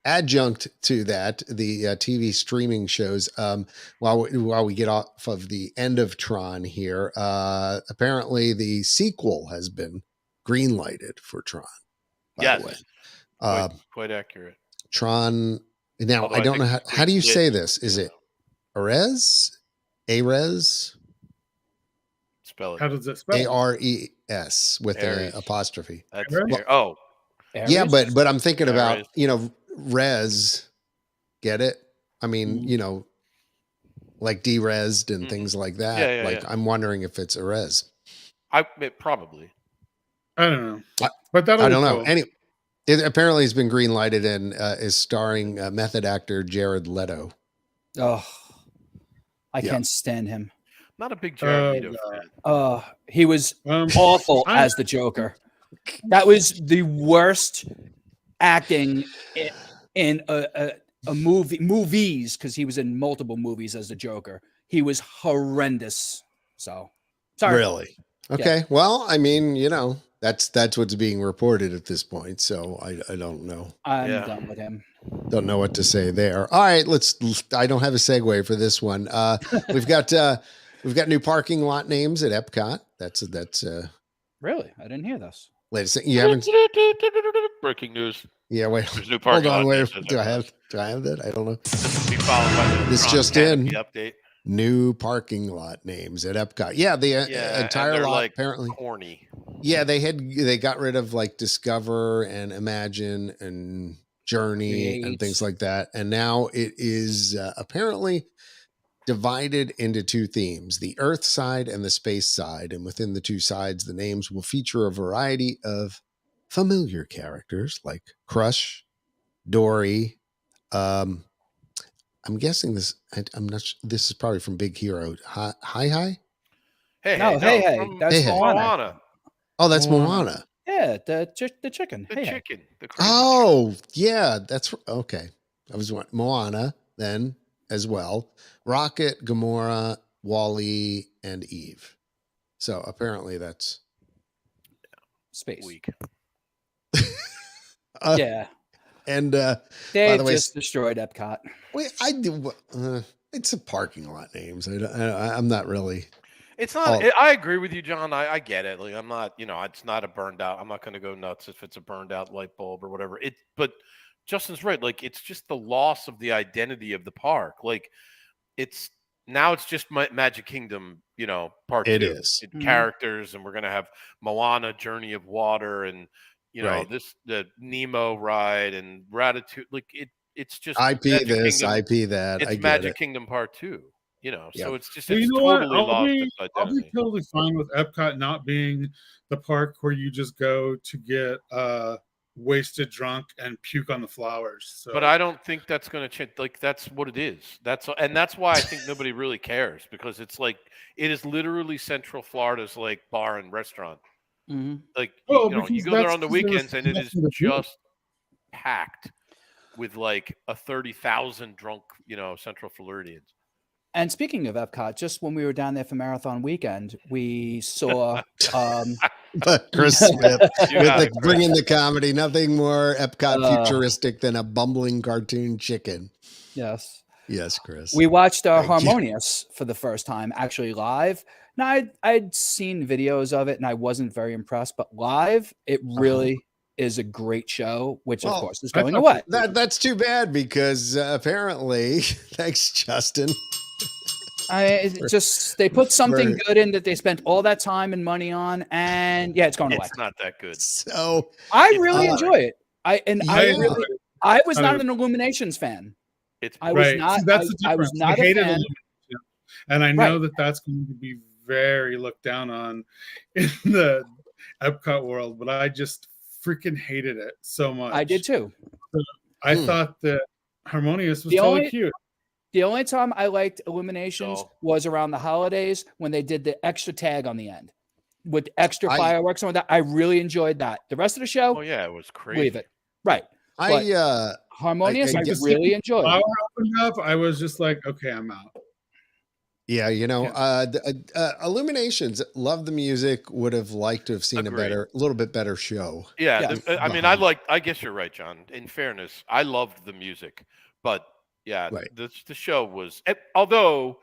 adjunct to that, the TV streaming shows. While we get off of the end of Tron here, apparently the sequel has been greenlighted for Tron. By the way, quite accurate. Tron. Now I don't know how do you say this? Is it Ares? Ares? Spell it. How does it spell? ARES with an apostrophe. That's Ares? Yeah, but I'm thinking about res. Get it? I mean, like derezzed and things like that. I'm wondering if it's Ares. Probably. I don't know, but I don't know. Anyway, apparently it's been greenlighted and is starring method actor Jared Leto. Oh, I can't stand him. Not a big Jared Leto fan. He was awful as the Joker. That was the worst acting in a movies, because he was in multiple movies as the Joker. He was horrendous. So sorry. Really? Okay. Yeah. Well, I mean, that's what's being reported at this point. So I don't know. I'm done with him. Don't know what to say there. All right, I don't have a segue for this one. We've got new parking lot names at Epcot. That's really? I didn't hear this. Latest thing. You haven't. Breaking news. Yeah, wait. There's new parking lot names. Do I have that? I don't know. This will be followed by this just in. Update. New parking lot names at Epcot. Yeah, the entire lot apparently corny. Yeah, they got rid of like Discover and Imagine and Journey and things like that, and now it is apparently divided into two themes: the Earth side and the space side. And within the two sides, the names will feature a variety of familiar characters like Crush, Dory. I'm guessing this. I'm not. This is probably from Big Hero. Hi. Hey. That's Moana. Oh, that's Moana. Yeah, the chicken. The chicken. Yeah, that's okay. I was Moana then as well. Rocket, Gamora, Wall-E, and Eve. So apparently that's space. Week. Yeah. And they just destroyed Epcot. Wait, I do. It's a parking lot names. I'm not really. It's not. I agree with you, John. I get it. Like I'm not. It's not a burned out. I'm not going to go nuts if it's a burned out light bulb or whatever. But Justin's right. Like it's just the loss of the identity of the park. Like it's just Magic Kingdom. Part 2. It is characters, and we're going to have Moana, Journey of Water, and the Nemo ride and Ratatouille. Like it's just IP this, Kingdom. IP that. It's Magic Kingdom Part 2. So it's just totally lost its identity. I'll be totally fine with Epcot not being the park where you just go to get wasted, drunk, and puke on the flowers. So. But I don't think that's going to change. Like that's what it is. That's why I think nobody really cares, because it's like it is literally Central Florida's like bar and restaurant. Mm-hmm. Like you go there on the weekends and it is just packed with like a 30,000 drunk Central Floridians. And speaking of Epcot, just when we were down there for Marathon Weekend, we saw Chris Smith bringing the comedy. Nothing more Epcot futuristic than a bumbling cartoon chicken. Yes. Yes, Chris. We watched Harmonious for the first time, actually live. Now, I'd seen videos of it, and I wasn't very impressed. But live, it really is a great show, which, of course, is going away. That's too bad because apparently, thanks, Justin. They put something good in that they spent all that time and money on, and it's going away. It's not that good. So I really enjoy it. I was not an Illuminations fan. I was not a fan. And I know that that's going to be very looked down on in the Epcot world, but I just freaking hated it so much. I did too. I thought that Harmonious was totally cute. The only time I liked Illuminations was around the holidays when they did the extra tag on the end with extra fireworks and all that. I really enjoyed that. The rest of the show, it was crazy. Leave it. Right. Harmonious, I really enjoyed. Flower opened up, I was just like, okay, I'm out. Yeah, Illuminations, love the music, would have liked to have seen a little bit better show. Yeah, I guess you're right, John. In fairness, I loved the music, but the show was, although,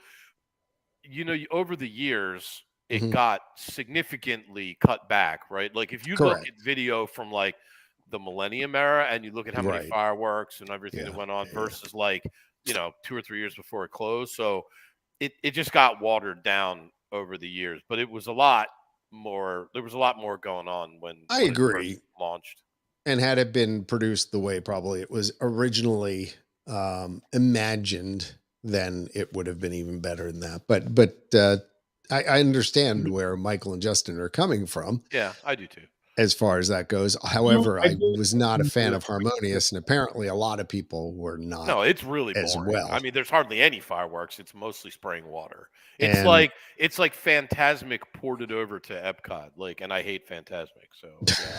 over the years, it got significantly cut back, right? Like if you look at video from like the Millennium era and you look at how many fireworks and everything that went on versus like, 2 or 3 years before it closed. So it just got watered down over the years, but it was a lot more, there was a lot more going on when I agree. It first launched. And had it been produced the way probably it was originally imagined, then it would have been even better than that. But I understand where Michael and Justin are coming from. Yeah, I do too. As far as that goes. However, I was not a fan of Harmonious, and apparently a lot of people were not. No, it's really boring. As well. I mean, there's hardly any fireworks. It's mostly spraying water. It's like Phantasmic ported over to Epcot. And I hate Phantasmic, so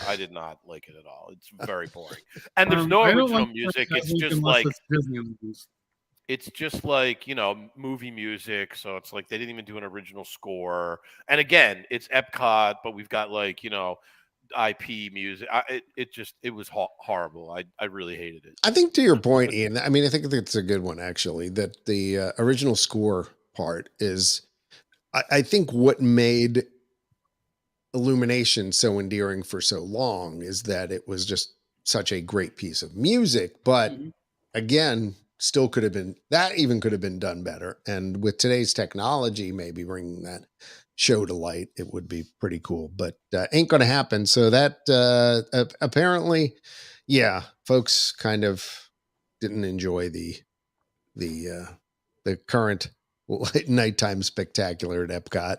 I did not like it at all. It's very boring. And there's no original music. It's just like it's just like, movie music. So it's like they didn't even do an original score. And again, it's Epcot, but we've got IP music. It was horrible. I really hated it. I think to your point, Ian, I mean, I think that's a good one, actually, that the original score part is, I think what made Illumination so endearing for so long is that it was just such a great piece of music. But again, still could have been done better. And with today's technology, maybe bringing that show to light, it would be pretty cool, but ain't gonna happen. So that apparently, folks kind of didn't enjoy the current nighttime spectacular at Epcot.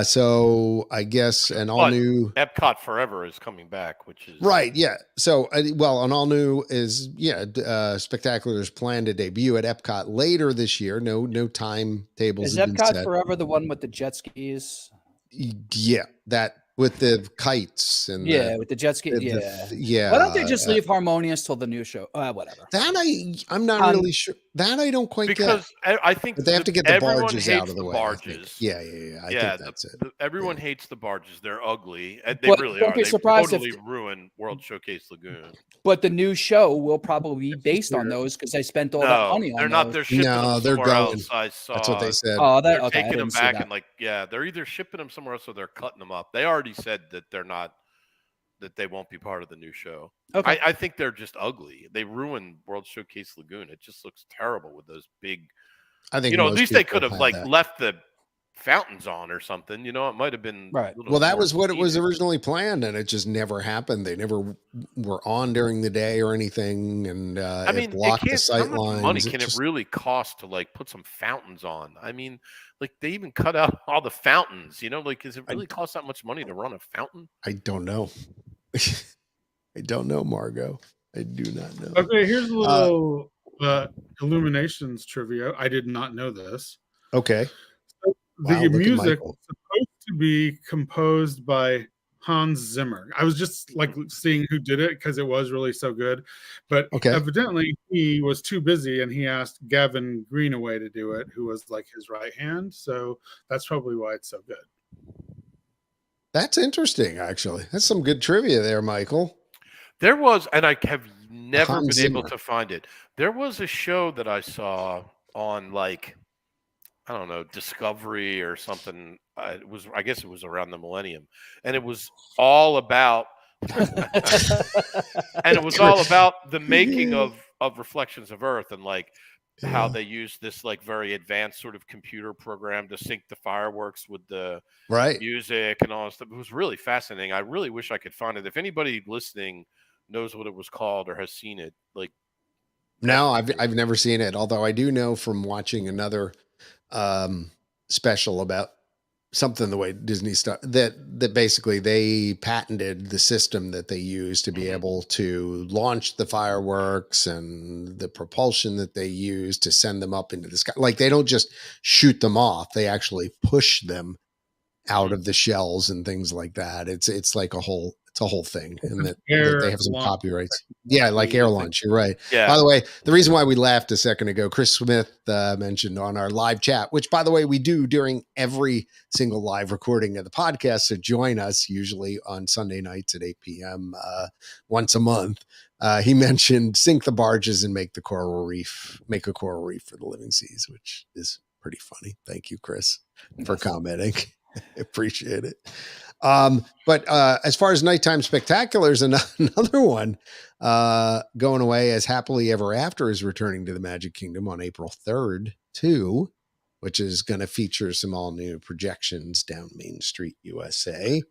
So I guess an all new Epcot Forever is coming back, which is right. Yeah. So an all new is Spectacular is planned to debut at Epcot later this year. No timetables. Is Epcot Forever the one with the jet skis? Yeah, that with the kites and with the jet ski. Why don't they just leave Harmonious till the new show? Whatever. That I'm not really sure. That I don't quite because get. I think but they have to get the barges out of the way. Barges. Yeah. I think that's it. Everyone hates the barges. They're ugly. They really are. They totally ruin World Showcase Lagoon. But the new show will probably be based on those because they spent all that money on they're not. Those. They're shipping them they're somewhere going. else. I saw. That's what they said. Oh, they're taking them back and they're either shipping them somewhere else or they're cutting them up. They already said that they're not, that they won't be part of the new show. Okay. I think they're just ugly. They ruined World Showcase Lagoon. It just looks terrible with those big. I think at least they could have left the fountains on or something. It might have been right. Well, that was what it was originally planned, and it just never happened. They never were on during the day or anything, and it blocked the sight lines. How much money can it really cost to put some fountains on? I mean, they even cut out all the fountains. Does it really cost that much money to run a fountain? I don't know. I don't know, Margot. I do not know. Okay, here's a little Illuminations trivia. I did not know this. Okay. So the music was supposed to be composed by Hans Zimmer. I was just seeing who did it because it was really so good. But evidently he was too busy and he asked Gavin Greenaway to do it, who was his right hand. So that's probably why it's so good. That's interesting, actually. That's some good trivia there, Michael. There was, and I have never been able to find it. There was a show that I saw on like, I don't know, Discovery or something. I guess it was around the millennium, and it was all about, and it was all about the making of Reflections of Earth, and like how they used this like very advanced sort of computer program to sync the fireworks with the music and all that stuff. It was really fascinating. I really wish I could find it. If anybody listening knows what it was called or has seen it, like, no, I've never seen it. Although I do know from watching another special about something the way Disney stuff that basically they patented the system that they use to be able to launch the fireworks and the propulsion that they use to send them up into the sky. Like they don't just shoot them off; they actually push them out of the shells and things like that. It's like a whole thing, and that they have some copyrights. Yeah, like air launch. You're right. Yeah. By the way, the reason why we laughed a second ago, Chris Smith mentioned on our live chat, which by the way we do during every single live recording of the podcast. So join us usually on Sunday nights at 8 p.m. Once a month. He mentioned sink the barges and make a coral reef for the living seas, which is pretty funny. Thank you, Chris, for commenting. Appreciate it. But as far as nighttime spectaculars, another one going away as Happily Ever After is returning to the Magic Kingdom on April 3rd too, which is going to feature some all new projections down Main Street, USA.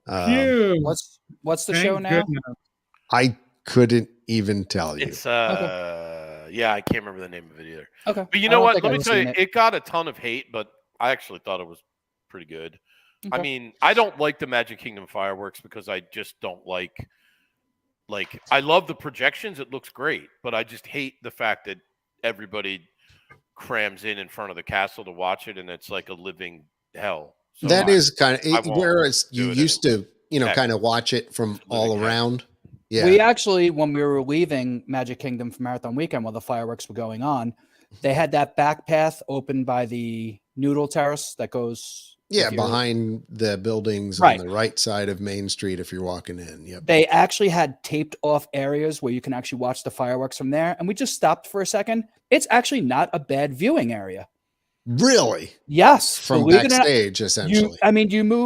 What's the show now? Goodness. I couldn't even tell you. It's yeah, I can't remember the name of it either. Okay. But you know what? Let me tell you, it got a ton of hate, but I actually thought it was pretty good. Okay. I mean, I don't like the Magic Kingdom fireworks because I just don't like I love the projections. It looks great, but I just hate the fact that everybody crams in front of the castle to watch it, and it's like a living hell. So that is kind of whereas you used to, kind of watch it from all around. Yeah. We actually, when we were leaving Magic Kingdom for Marathon Weekend while the fireworks were going on, they had that back path open by the Noodle Terrace that goes... Yeah, behind the buildings on the right side of Main Street if you're walking in. Yep. They actually had taped off areas where you can actually watch the fireworks from there. And we just stopped for a second. It's actually not a bad viewing area. Really? Yes. From backstage, essentially.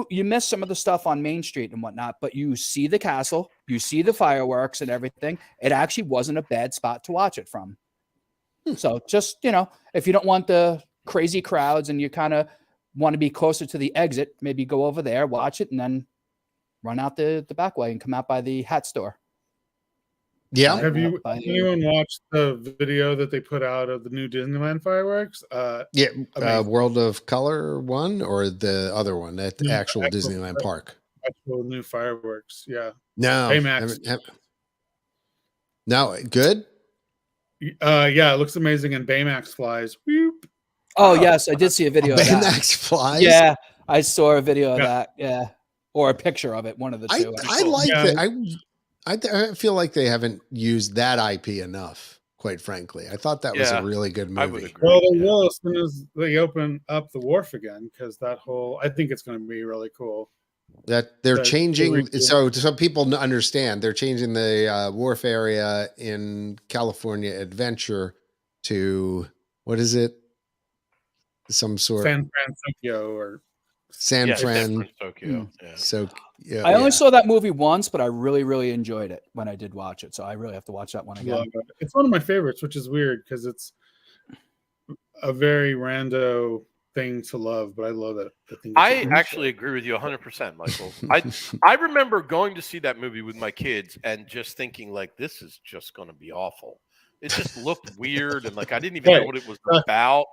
You miss some of the stuff on Main Street and whatnot, but you see the castle, you see the fireworks and everything. It actually wasn't a bad spot to watch it from. So just, if you don't want the crazy crowds and you kind of want to be closer to the exit, maybe go over there, watch it, and then run out the back way and come out by the hat store. Yeah. Have anyone watched the video that they put out of the new Disneyland fireworks? World of Color one or the other one at the actual Disneyland park? Actual new fireworks. Yeah. No. Baymax. No, good. Yeah, it looks amazing. And Baymax flies. Whoop. Oh, yes, I did see a video of that. Baymax flies? Yeah, I saw a video of that. Yeah. Or a picture of it, one of the two. I like that. I feel like they haven't used that IP enough, quite frankly. I thought that was a really good movie. I would agree. Well, they will as soon as they open up the wharf again, because I think it's going to be really cool. That they're changing. So people understand, they're changing the wharf area in California Adventure to, what is it? Some sort San Francisco or San Fran. So I only saw that movie once, but I really, really enjoyed it when I did watch it. So I really have to watch that one again. It's one of my favorites, which is weird because it's a very rando thing to love, but I love it. I actually agree with you 100%, Michael. I remember going to see that movie with my kids and just thinking like, this is just going to be awful. It just looked weird, and like I didn't even know what it was about.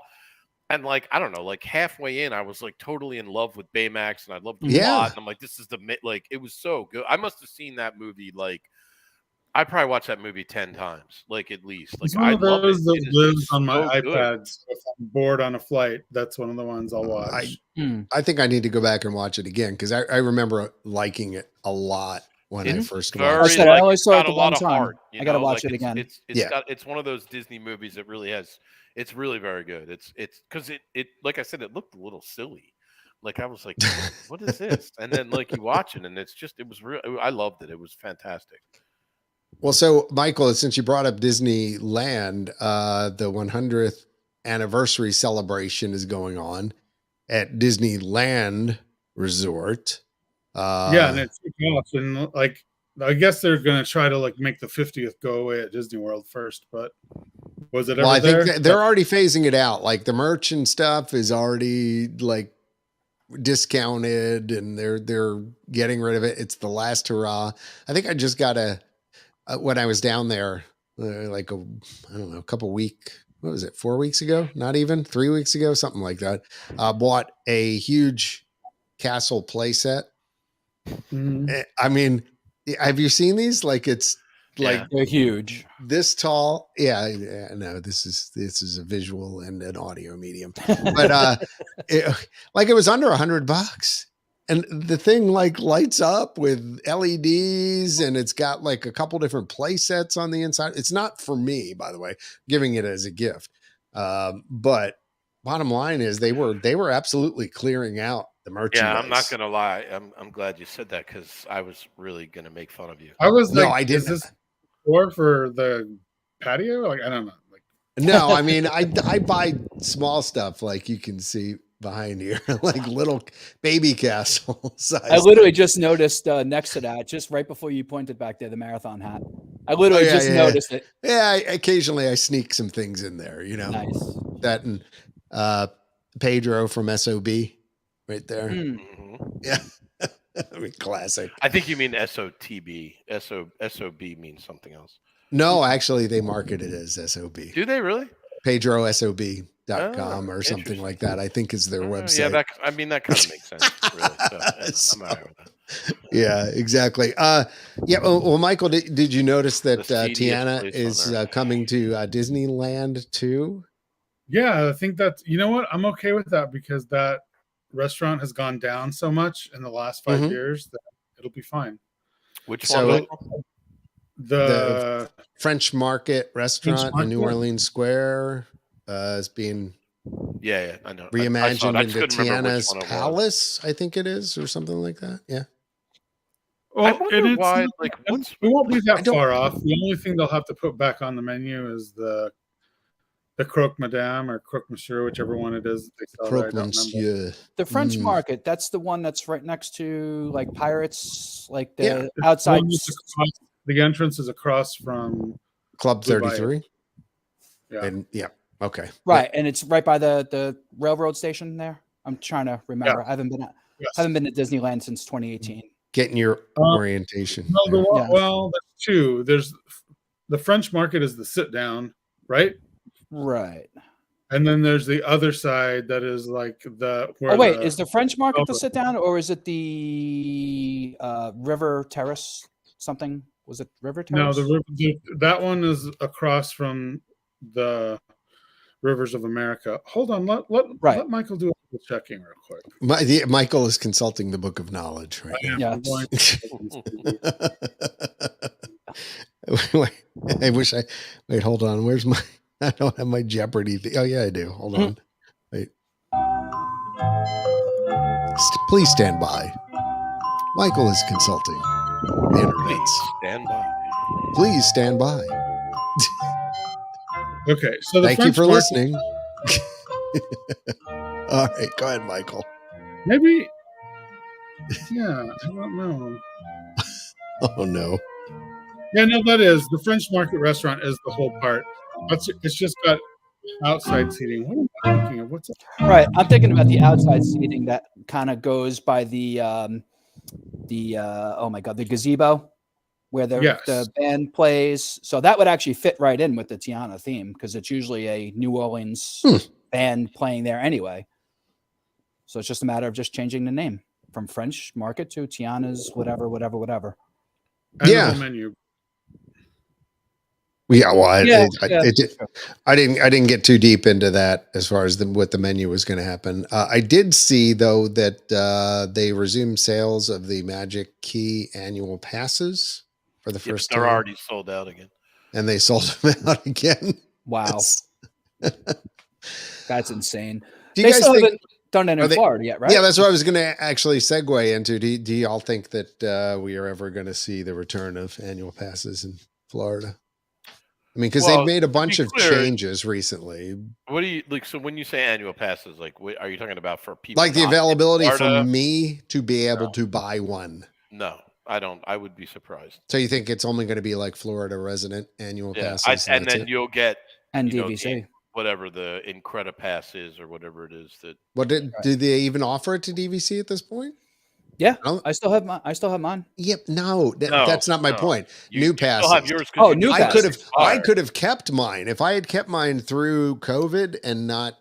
And like, I don't know, like halfway in, I was like totally in love with Baymax, and I loved the plot. And I'm like, this is it was so good. I must have seen that movie I probably watched that movie 10 times, like at least. Like I love it. That lives on my iPad. So if I'm bored on a flight, that's one of the ones I'll watch. I think I need to go back and watch it again because I remember liking it a lot when I first watched it. I only saw it the one time. I got to watch it again. It's one of those Disney movies that really has. It's really very good. It's because it like I said, it looked a little silly. Like I was like, what is this? And then like you watch it, and it was real. I loved it. It was fantastic. Well, so Michael, since you brought up Disneyland, the 100th anniversary celebration is going on at Disneyland Resort. And it's off, and like I guess they're gonna try to like make the 50th go away at Disney World first, but was it ever I there? think they're already phasing it out. Like the merch and stuff is already like discounted, and they're getting rid of it. It's the last hurrah. I think I just got when I was down there, like a couple what was it, 4 weeks ago? Not even 3 weeks ago, something like that. Bought a huge castle playset. I mean, have you seen these? Like it's like they're huge, this tall. Yeah, no, this is a visual and an audio medium, but it was under $100, and the thing like lights up with LEDs, and it's got like a couple different play sets on the inside. It's not for me, by the way, giving it as a gift. But bottom line is they were absolutely clearing out the merchandise. Yeah, I'm not gonna lie. I'm glad you said that because I was really gonna make fun of you. I was like, I didn't. Is this for the patio? Like, I don't know. Like, no, I mean, I buy small stuff like you can see behind here, like little baby castle size. I literally just noticed next to that, just right before you pointed back there, the marathon hat. I literally noticed it. Yeah, occasionally I sneak some things in there, Nice. That and Pedro from SOB right there. Mm-hmm. Yeah. I mean, classic. I think you mean SOTB. SOB means something else. No, actually, they market it as SOB. Do they really? PedroSOB.com or something like that, I think is their website. Yeah, that kind of makes sense, really. So, I'm all right with that. Yeah, exactly. Well, Michael, did you notice that Tiana is coming to Disneyland too? Yeah, I think that's, you know what? I'm okay with that because that restaurant has gone down so much in the last 5 years that it'll be fine. Which one? The French Market restaurant in New Orleans Square is being I know reimagined into Tiana's Palace, I think it is, or something like that. Yeah. Well, I wonder why. Like, it won't be that far off. The only thing they'll have to put back on the menu is the croque madame or croque monsieur, whichever one it is. Croque monsieur. The French Market. That's the one that's right next to like Pirates, like the outside. The entrance is across from Club 33. Okay. Right, and it's right by the railroad station there. I'm trying to remember. I haven't been to Disneyland since 2018. Getting your orientation. Well, there's two. There's the French Market is the sit down, right? Right. And then there's the other side that is like is the French Market the sit down, or is it the River Terrace something? Was it River Terrace? No, that one is across from the Rivers of America. Hold on, let Michael do a little checking real quick. Michael is consulting the Book of Knowledge right now. I wish wait, hold on. Where's my I don't have my Jeopardy thing. Oh yeah, I do. Hold on. Wait. Please stand by. Michael is consulting the internet. Stand by. Please stand by. Okay, so thank you for listening. All right, go ahead, Michael. Maybe, I don't know. Oh no. Yeah, no, that is the French Market restaurant is the whole part. It's just got outside seating. What am I thinking of? What's that? Right, I'm thinking about the outside seating that kind of goes by the gazebo where the band plays. So that would actually fit right in with the Tiana theme because it's usually a New Orleans band playing there anyway. So it's just a matter of just changing the name from French Market to Tiana's whatever. And the menu. Yeah, well, I didn't get too deep into that as far as what the menu was going to happen. I did see though that they resumed sales of the Magic Key annual passes for the first time. They're already sold out again, and they sold them out again. Wow, that's insane. Do you guys think done it in Florida yet, right? Yeah, that's what I was going to actually segue into. Do y'all think that we are ever going to see the return of annual passes in Florida? I mean, because they've made a bunch of changes recently. What do you like? So when you say annual passes, like, what are you talking about for people? Like the availability for me to be able to buy one? No, I don't. I would be surprised. So you think it's only going to be like Florida resident annual passes? And then you'll get DVC, whatever the INTERCOT pass is, or whatever it is that. What do they even offer it to DVC at this point? Yeah, I still have mine. Yep. No, that's not my point. New passes. Still have yours. New passes. I could have kept mine if I had kept mine through COVID and not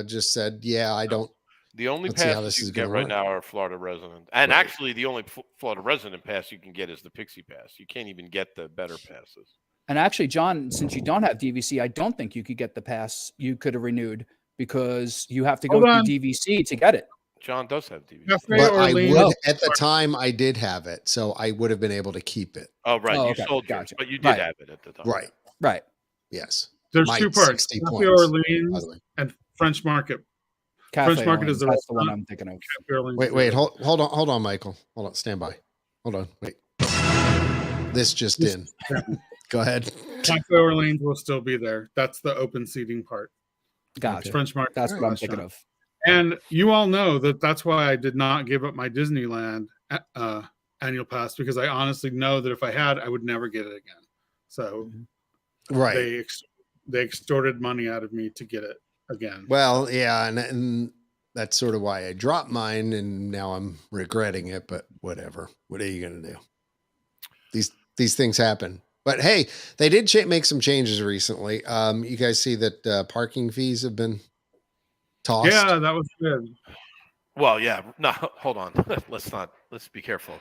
just said, I don't. The only passes you can get right now are Florida resident, and actually, the only Florida resident pass you can get is the Pixie Pass. You can't even get the better passes. And actually, John, since you don't have DVC, I don't think you could get the pass. You could have renewed because you have to go through DVC to get it. John does have DVC. But I would, at the time I did have it, so I would have been able to keep it. Oh, right. You sold yours, but you did have it at the time. Right. Yes. There's 2 parts. Cafe Orleans and French Market. French Market is the one I'm thinking of. Wait, hold on, Michael. Hold on, stand by. Hold on, wait. This just in. Go ahead. Cafe Orleans will still be there. That's the open seating part. Gotcha. French Market. That's what I'm thinking of. And you all know that's why I did not give up my Disneyland annual pass, because I honestly know that if I had, I would never get it again. So they extorted money out of me to get it again. Well, yeah, and that's sort of why I dropped mine, and now I'm regretting it, but whatever. What are you going to do? These things happen. But hey, they did make some changes recently. You guys see that parking fees have been tossed? Yeah, that was good. Well, yeah. No, hold on. Let's be careful.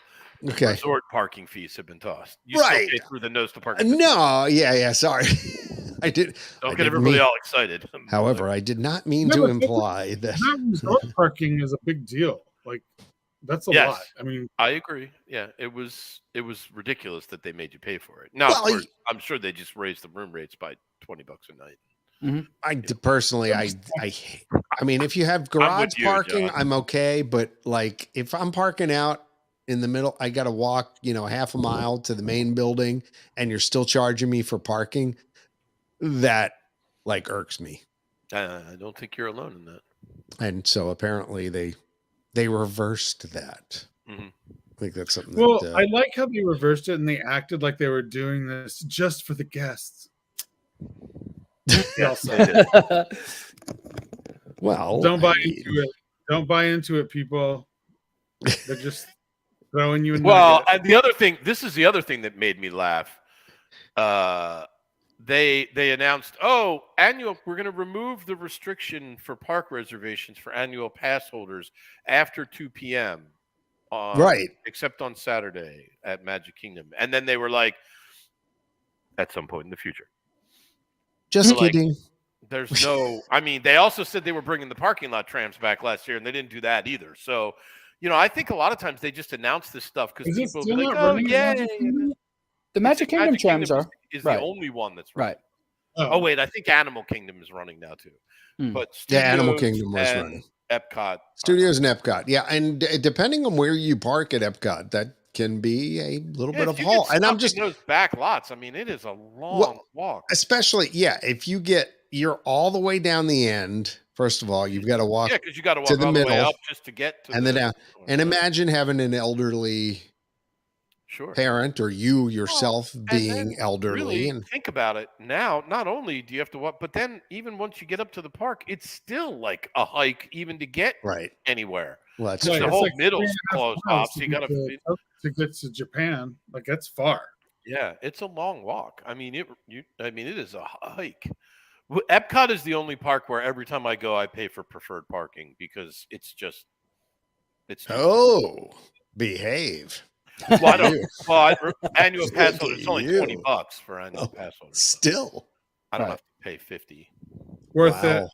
Okay. Resort parking fees have been tossed. You still pay through the nose to parking. No, yeah. Sorry, I did. Don't get everybody all excited. However, I did not mean to imply that resort parking is a big deal. Like, that's a lot. I mean, I agree. Yeah, it was ridiculous that they made you pay for it. Now, of course, I'm sure they just raised the room rates by $20 a night. Mm-hmm. I personally, I mean, if you have garage parking, John, I'm okay. But like, if I'm parking out in the middle, I got to walk, half a mile to the main building, and you're still charging me for parking. That irks me. I don't think you're alone in that. And so apparently they reversed that. Mm-hmm. I think that's something. Well, I like how they reversed it and they acted like they were doing this just for the guests. Well, don't buy into it. Don't buy into it, people. They're just throwing you in. Well, and the other thing, this is the other thing that made me laugh. They announced, we're going to remove the restriction for park reservations for annual pass holders after 2 p.m. Except on Saturday at Magic Kingdom. And then they were like, at some point in the future. Just kidding. There's no, they also said they were bringing the parking lot trams back last year, and they didn't do that either. So, I think a lot of times they just announce this stuff because people are like, oh, yeah. The Magic Kingdom trams is the only one that's right. Oh, wait, I think Animal Kingdom is running now too. But Animal Kingdom was running. Epcot. Studios and Epcot. Yeah, and depending on where you park at Epcot, that can be a little bit of haul. And I'm just those back lots. It is a long walk. Especially, if you're all the way down the end. First of all, you've got to walk. Yeah, because you got to walk all the way up just to get to the down. And imagine having an elderly parent or you yourself being elderly. Really and think about it now. Not only do you have to walk, but then even once you get up to the park, it's still like a hike even to get anywhere. Well, that's the whole middle's closed off. So you got to get to Japan. Like, that's far. Yeah, it's a long walk. It is a hike. Epcot is the only park where every time I go, I pay for preferred parking because it's behave. Annual pass holder, it's only $20 for annual pass holder. Still, I don't have to pay $50. Worth it,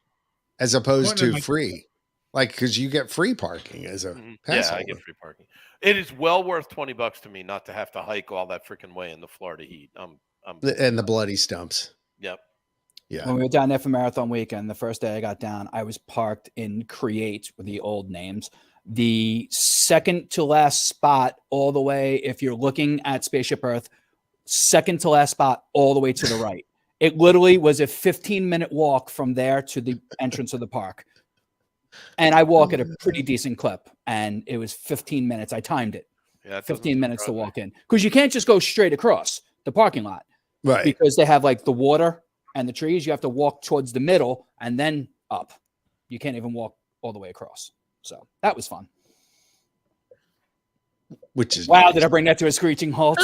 as opposed to free. Because you get free parking as a pass holder. I get free parking. It is well worth $20 to me not to have to hike all that freaking way in the Florida heat. And the bloody stumps. Yep. Yeah. When we were down there for Marathon Weekend, the first day I got down, I was parked in Create with the old names. The second to last spot all the way, if you're looking at Spaceship Earth, second to last spot all the way to the right. It literally was a 15-minute walk from there to the entrance of the park. And I walk at a pretty decent clip, and it was 15 minutes. I timed it. Yeah, 15 minutes to walk in, because you can't just go straight across the parking lot, right? Because they have like the water and the trees. You have to walk towards the middle and then up. You can't even walk all the way across. So that was fun. Which is wow! Nice. Did I bring that to a screeching halt?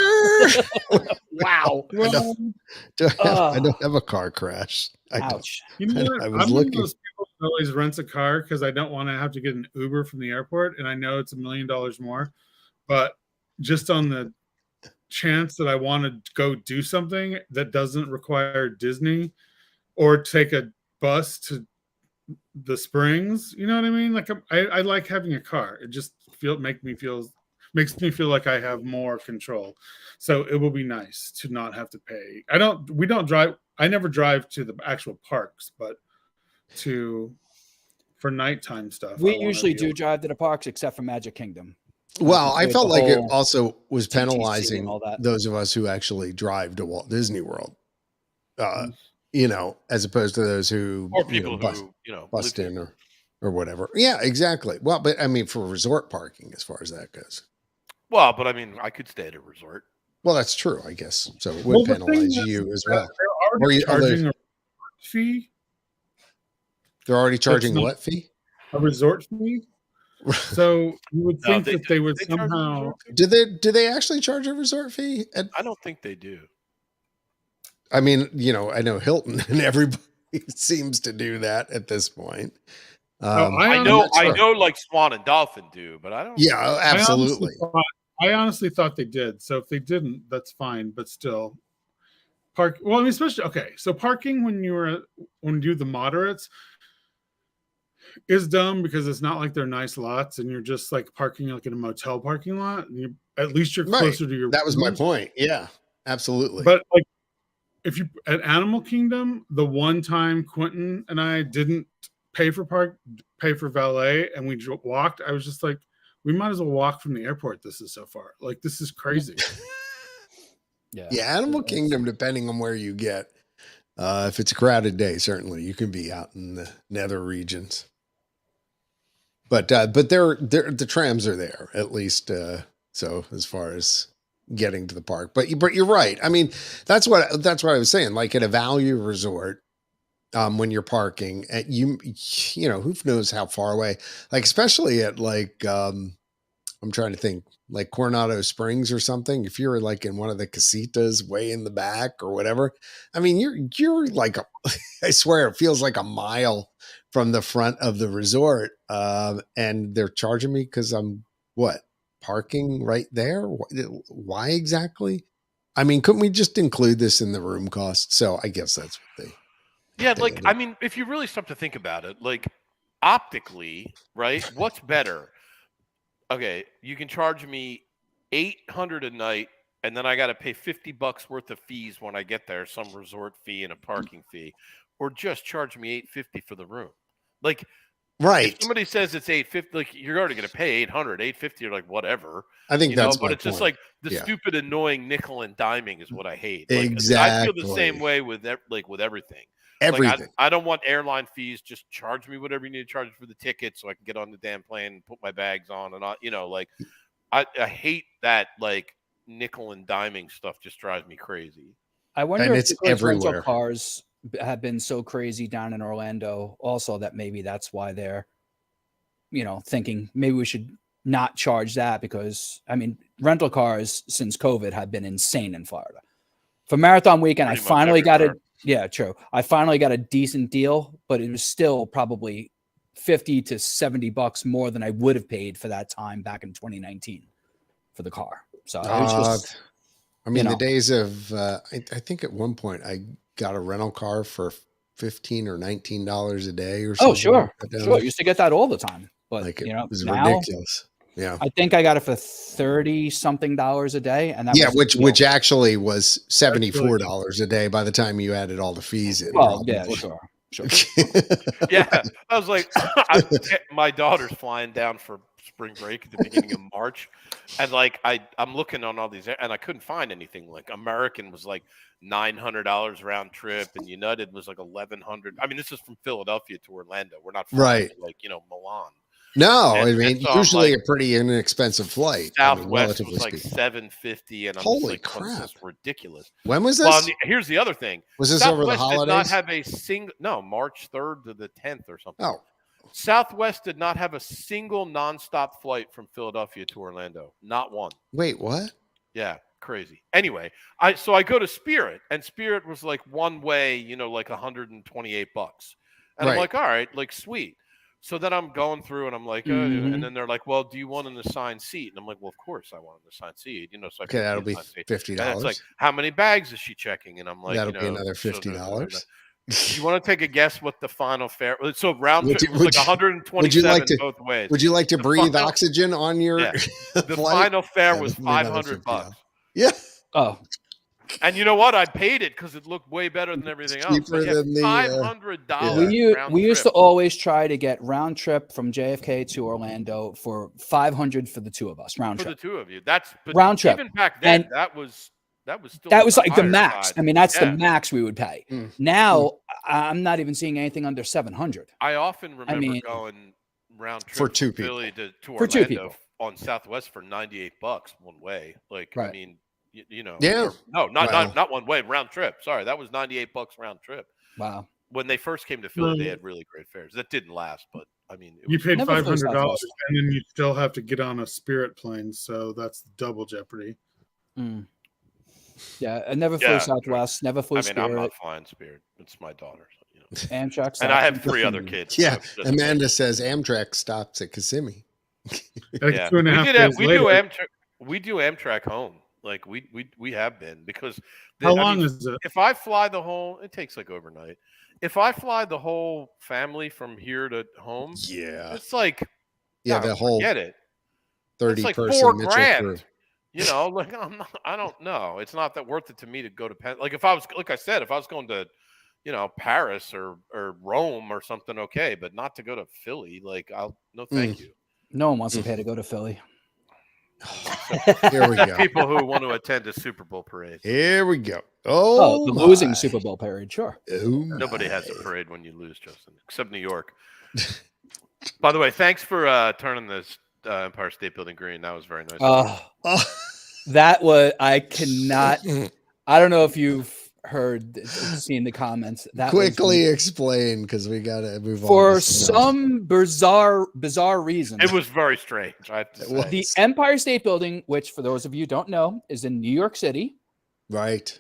Wow! I don't have a car crash. Ouch! You know what? I'm one of those people who always rents a car because I don't want to have to get an Uber from the airport, and I know it's $1 million more. But just on the chance that I want to go do something that doesn't require Disney or take a bus to the Springs, you know what I mean? Like I like having a car. It just makes me feel like I have more control. So it will be nice to not have to pay. We don't drive. I never drive to the actual parks, but for nighttime stuff. We usually do drive to the parks, except for Magic Kingdom. Well, I felt like it also was penalizing those of us who actually drive to Walt Disney World, you know, as opposed to those who or people who bust in or whatever. Yeah, exactly. Well, but I mean, for resort parking, as far as that goes. Well, but I mean, I could stay at a resort. Well, that's true, I guess. So it would penalize you as well. They're already charging a fee. They're already charging what fee? A resort fee. So you would think that they would somehow. Do they actually charge a resort fee? I don't think they do. I mean, you know, I know Hilton and everybody seems to do that at this point. I know, like Swan and Dolphin do, but I don't. Yeah, absolutely. I honestly thought they did. So if they didn't, that's fine. But still, park. Well, I mean, especially so parking when you do the moderates is dumb because it's not like they're nice lots and you're just like parking like in a motel parking lot. And at least you're closer to your. That was my point. Yeah, absolutely. But like, if you at Animal Kingdom, the one time Quentin and I didn't pay for valet and we walked, I was just like, we might as well walk from the airport. This is so far. Like, this is crazy. Yeah, Animal Kingdom, depending on where you get, if it's a crowded day, certainly you can be out in the nether regions. But the trams are there at least. So as far as getting to the park, but you're right. I mean, that's what I was saying. Like at a value resort, when you're parking at you know, who knows how far away, like, especially at like, I'm trying to think, like Coronado Springs or something. If you're like in one of the casitas way in the back or whatever, I mean, you're like, I swear it feels like a mile from the front of the resort. And they're charging me because I'm parking right there. Why exactly? I mean, couldn't we just include this in the room cost? So I guess that's what they. Yeah, like, I mean, if you really stop to think about it, like optically, right? What's better? Okay, you can charge me $800 a night, and then I got to pay $50 worth of fees when I get there, some resort fee and a parking fee, or just charge me $850 for the room. Like, right? If somebody says it's $850, like you're already going to pay $800, $850. You're like, whatever. I think that's but it's point. Just like the stupid, annoying nickel and diming is what I hate. Like, exactly. I feel the same way with everything. Everything. Like, I don't want airline fees. Just charge me whatever you need to charge for the ticket so I can get on the damn plane and put my bags on. And I hate that, like, nickel and diming stuff just drives me crazy. I wonder if the rental cars have been so crazy down in Orlando also that maybe that's why they're, thinking maybe we should not charge that, because, I mean, rental cars since COVID have been insane in Florida. For Marathon Weekend, I finally got it. Yeah, true. I finally got a decent deal, but it was still probably $50 to $70 more than I would have paid for that time back in 2019 for the car. So it was just, I mean, the days of, I think at one point I got a rental car for $15 or $19 a day or something. Oh, sure. Sure. I used to get that all the time, but like it was now, ridiculous. Yeah. I think I got it for $30 something a day. And that which actually was $74 a day by the time you added all the fees in. Well, yeah, sure. Yeah. I was like, my daughter's flying down for spring break at the beginning of March, and like I'm looking on all these, and I couldn't find anything. Like American was like $900 round trip, and United was like $1,100. I mean, this is from Philadelphia to Orlando. We're not flying to, like, Milan. No, and, I mean, so usually like, a pretty inexpensive flight. Southwest was like $750, and I'm holy like, crap, this is ridiculous. When was this? Well, here's the other thing. Was this Southwest over the holidays? Did not have a single. No, March 3rd to the 10th or something. Oh, Southwest did not have a single nonstop flight from Philadelphia to Orlando. Not one. Wait, what? Yeah, crazy. Anyway, I go to Spirit, and Spirit was like one way, like $128, and I'm like, all right, like sweet. So then I'm going through, and I'm like, and then they're like, well, do you want an assigned seat? And I'm like, well, of course I want an assigned seat. So okay, that'll be $50. And it's like, how many bags is she checking? And I'm like, that'll be another $50. You want to take a guess what the final fare? So round trip was like 127 both ways. Would you like to breathe oxygen on your? Yeah. The final fare was $500. Yeah. Oh. And you know what? I paid it because it looked way better than everything else. Cheaper than the $500. We used to always try to get round trip from JFK to Orlando for $500 for the two of us. Round trip for the two of you. That's round trip. Even back then, and that was still like the max. Side. I mean, that's the max we would pay. Now I'm not even seeing anything under $700. I often remember going round trip for two from Philly people to Orlando two people on Southwest for $98 one way. Like, right. I mean, yeah. Not one way, round trip. Sorry, that was $98 round trip. Wow. When they first came to Philly, they had really great fares. That didn't last, but I mean, you paid $500 and then you still have to get on a Spirit plane, so that's double jeopardy. Yeah, I never flew Southwest, never flew Spirit. I'm not flying Spirit. It's my daughter. Amtrak, and I have 3 other kids. Yeah, so Amanda says Amtrak stops at Kissimmee. Yeah. We do Amtrak home. Like we have been, because how long is it? If I fly the whole, it takes like overnight. If I fly the whole family from here to home, it's like the whole get it. 30 it's like person $4,000. Like I don't know. It's not that worth it to me to go to Penn. Like if I was, like I said, if I was going to, Paris or Rome or something, okay, but not to go to Philly. Like no, thank you. No one wants to pay to go to Philly. Here we go. People who want to attend a Super Bowl parade. Here we go. The losing Super Bowl parade, sure. Nobody has a parade when you lose, Justin, except New York. By the way, thanks for turning this Empire State Building green. That was very nice. That was, I cannot. I don't know if you've seen the comments. That quickly explain, because we got to move on. For some bizarre reason, it was very strange. I have to say. The Empire State Building, which for those of you who don't know, is in New York City. Right.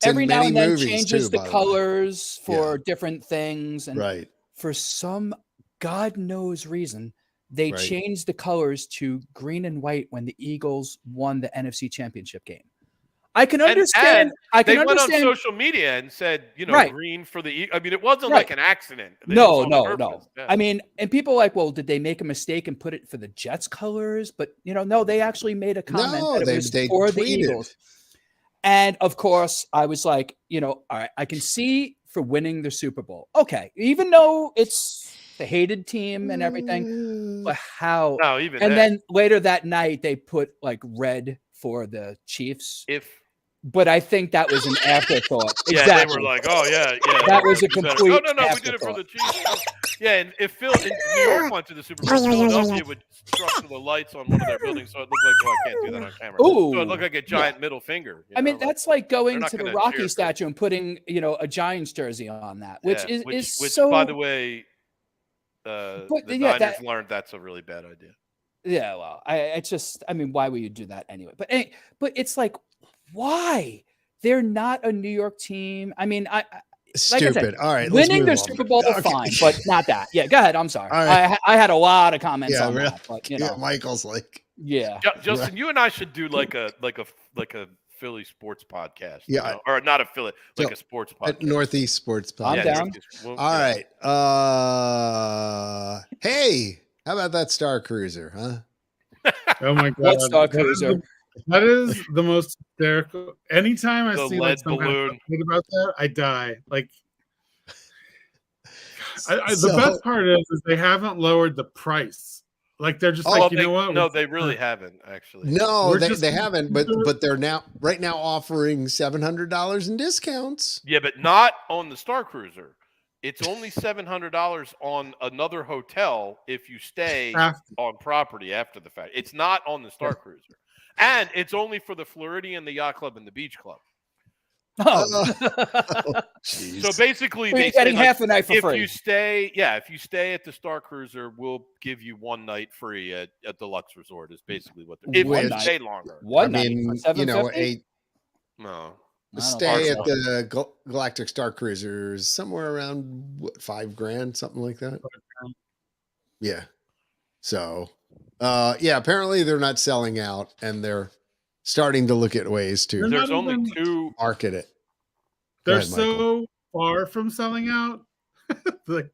Every now and then changes the colors for different things, and for some God knows reason, they changed the colors to green and white when the Eagles won the NFC Championship game. I can understand. They went on social media and said, green for the. I mean, it wasn't like an accident. No. Yeah. I mean, and people are like, well, did they make a mistake and put it for the Jets colors? But no, they actually made a comment that it was for the Eagles. And of course, I was like, all right, I can see for winning the Super Bowl. Okay, even though it's the hated team and everything, but how? No, even and then later that night they put like red for the Chiefs. But I think that was an afterthought. Yeah, exactly. They were like, "Oh yeah." That was a complete. No, we did it for the Chiefs. Yeah, and if New York went to the Super Bowl, Philadelphia would structure the lights on one of their buildings, so it looked like, I can't do that on camera. Ooh, so it looked like a giant middle finger. I mean, that's like going to the Rocky statue and putting, a Giants jersey on that, which is so. By the way, the Niners learned that's a really bad idea. Yeah, well, I mean, why would you do that anyway? But it's like, why? They're not a New York team. I mean, stupid. Like I said, all right, winning the Super Bowl, fine, but not that. Yeah, go ahead. I'm sorry. Right. I had a lot of comments on that, but Michael's like, Justin, you and I should do like a Philly sports podcast. Yeah, or not a Philly, like a sports podcast. Northeast sports podcast. I'm down. All right. Hey, how about that Star Cruiser, huh? Oh my God, what Star Cruiser? That is the most hysterical. Anytime I see like some kind of update about that, I die. Like, the best part is they haven't lowered the price. Like they're just like, you know what? No, they really haven't actually. No, they haven't. But they're now offering $700 in discounts. Yeah, but not on the Star Cruiser. It's only $700 on another hotel if you stay on property after the fact. It's not on the Star Cruiser, and it's only for the Floridian, the Yacht Club, and the Beach Club. Oh, so basically, you're getting half a night for free. If you stay at the Star Cruiser, we'll give you one night free at Deluxe Resort. Is basically what they're. If you stay longer, no. The stay at the Galactic Star Cruiser is somewhere around $5,000, something like that. Yeah. So, apparently they're not selling out, and they're starting to look at ways to. There's only 2 market it. They're so far from selling out. Did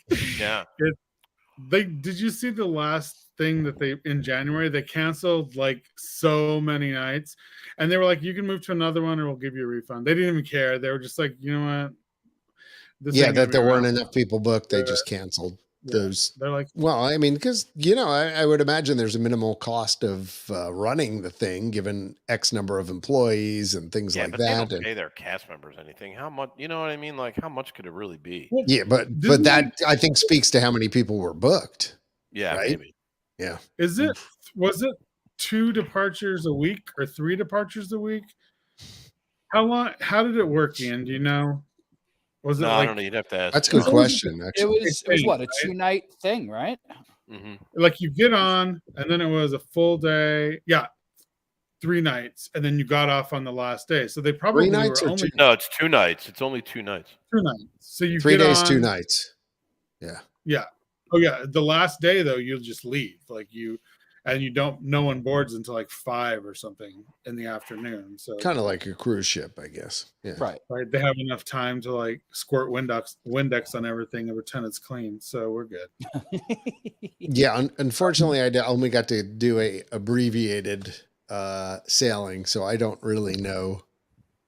you see the last thing that they in January? They canceled like so many nights, and they were like, "You can move to another one, or we'll give you a refund." They didn't even care. They were just like, "You know what?" That there weren't enough people booked. They just canceled those. They're like, well, I mean, because I would imagine there's a minimal cost of running the thing, given X number of employees and things like but that. They don't pay their cast members anything. How much? You know what I mean? Like, how much could it really be? Well, but that I think speaks to how many people were booked. Yeah, right? maybe. Yeah. Was it 2 departures a week or 3 departures a week? How long? How did it work, Ian? Do you know? Was it I don't know. You'd have to ask. That's a good question. Actually, it was what, a 2-night thing, right? Mm-hmm. Like you get on, and then it was a full day. Yeah, 3 nights, and then you got off on the last day. So they probably 3 nights were or only. No, it's 2 nights. It's only 2 nights. 2 nights. So you 3 get days, on, 2 nights. Yeah. Yeah. Oh yeah. The last day though, you'll just leave. Like no one boards until like 5 or something in the afternoon. So kind of like a cruise ship, I guess. Yeah. Right. They have enough time to like squirt Windex on everything and pretend it's clean. So we're good. Yeah. Unfortunately, I only got to do a abbreviated sailing, so I don't really know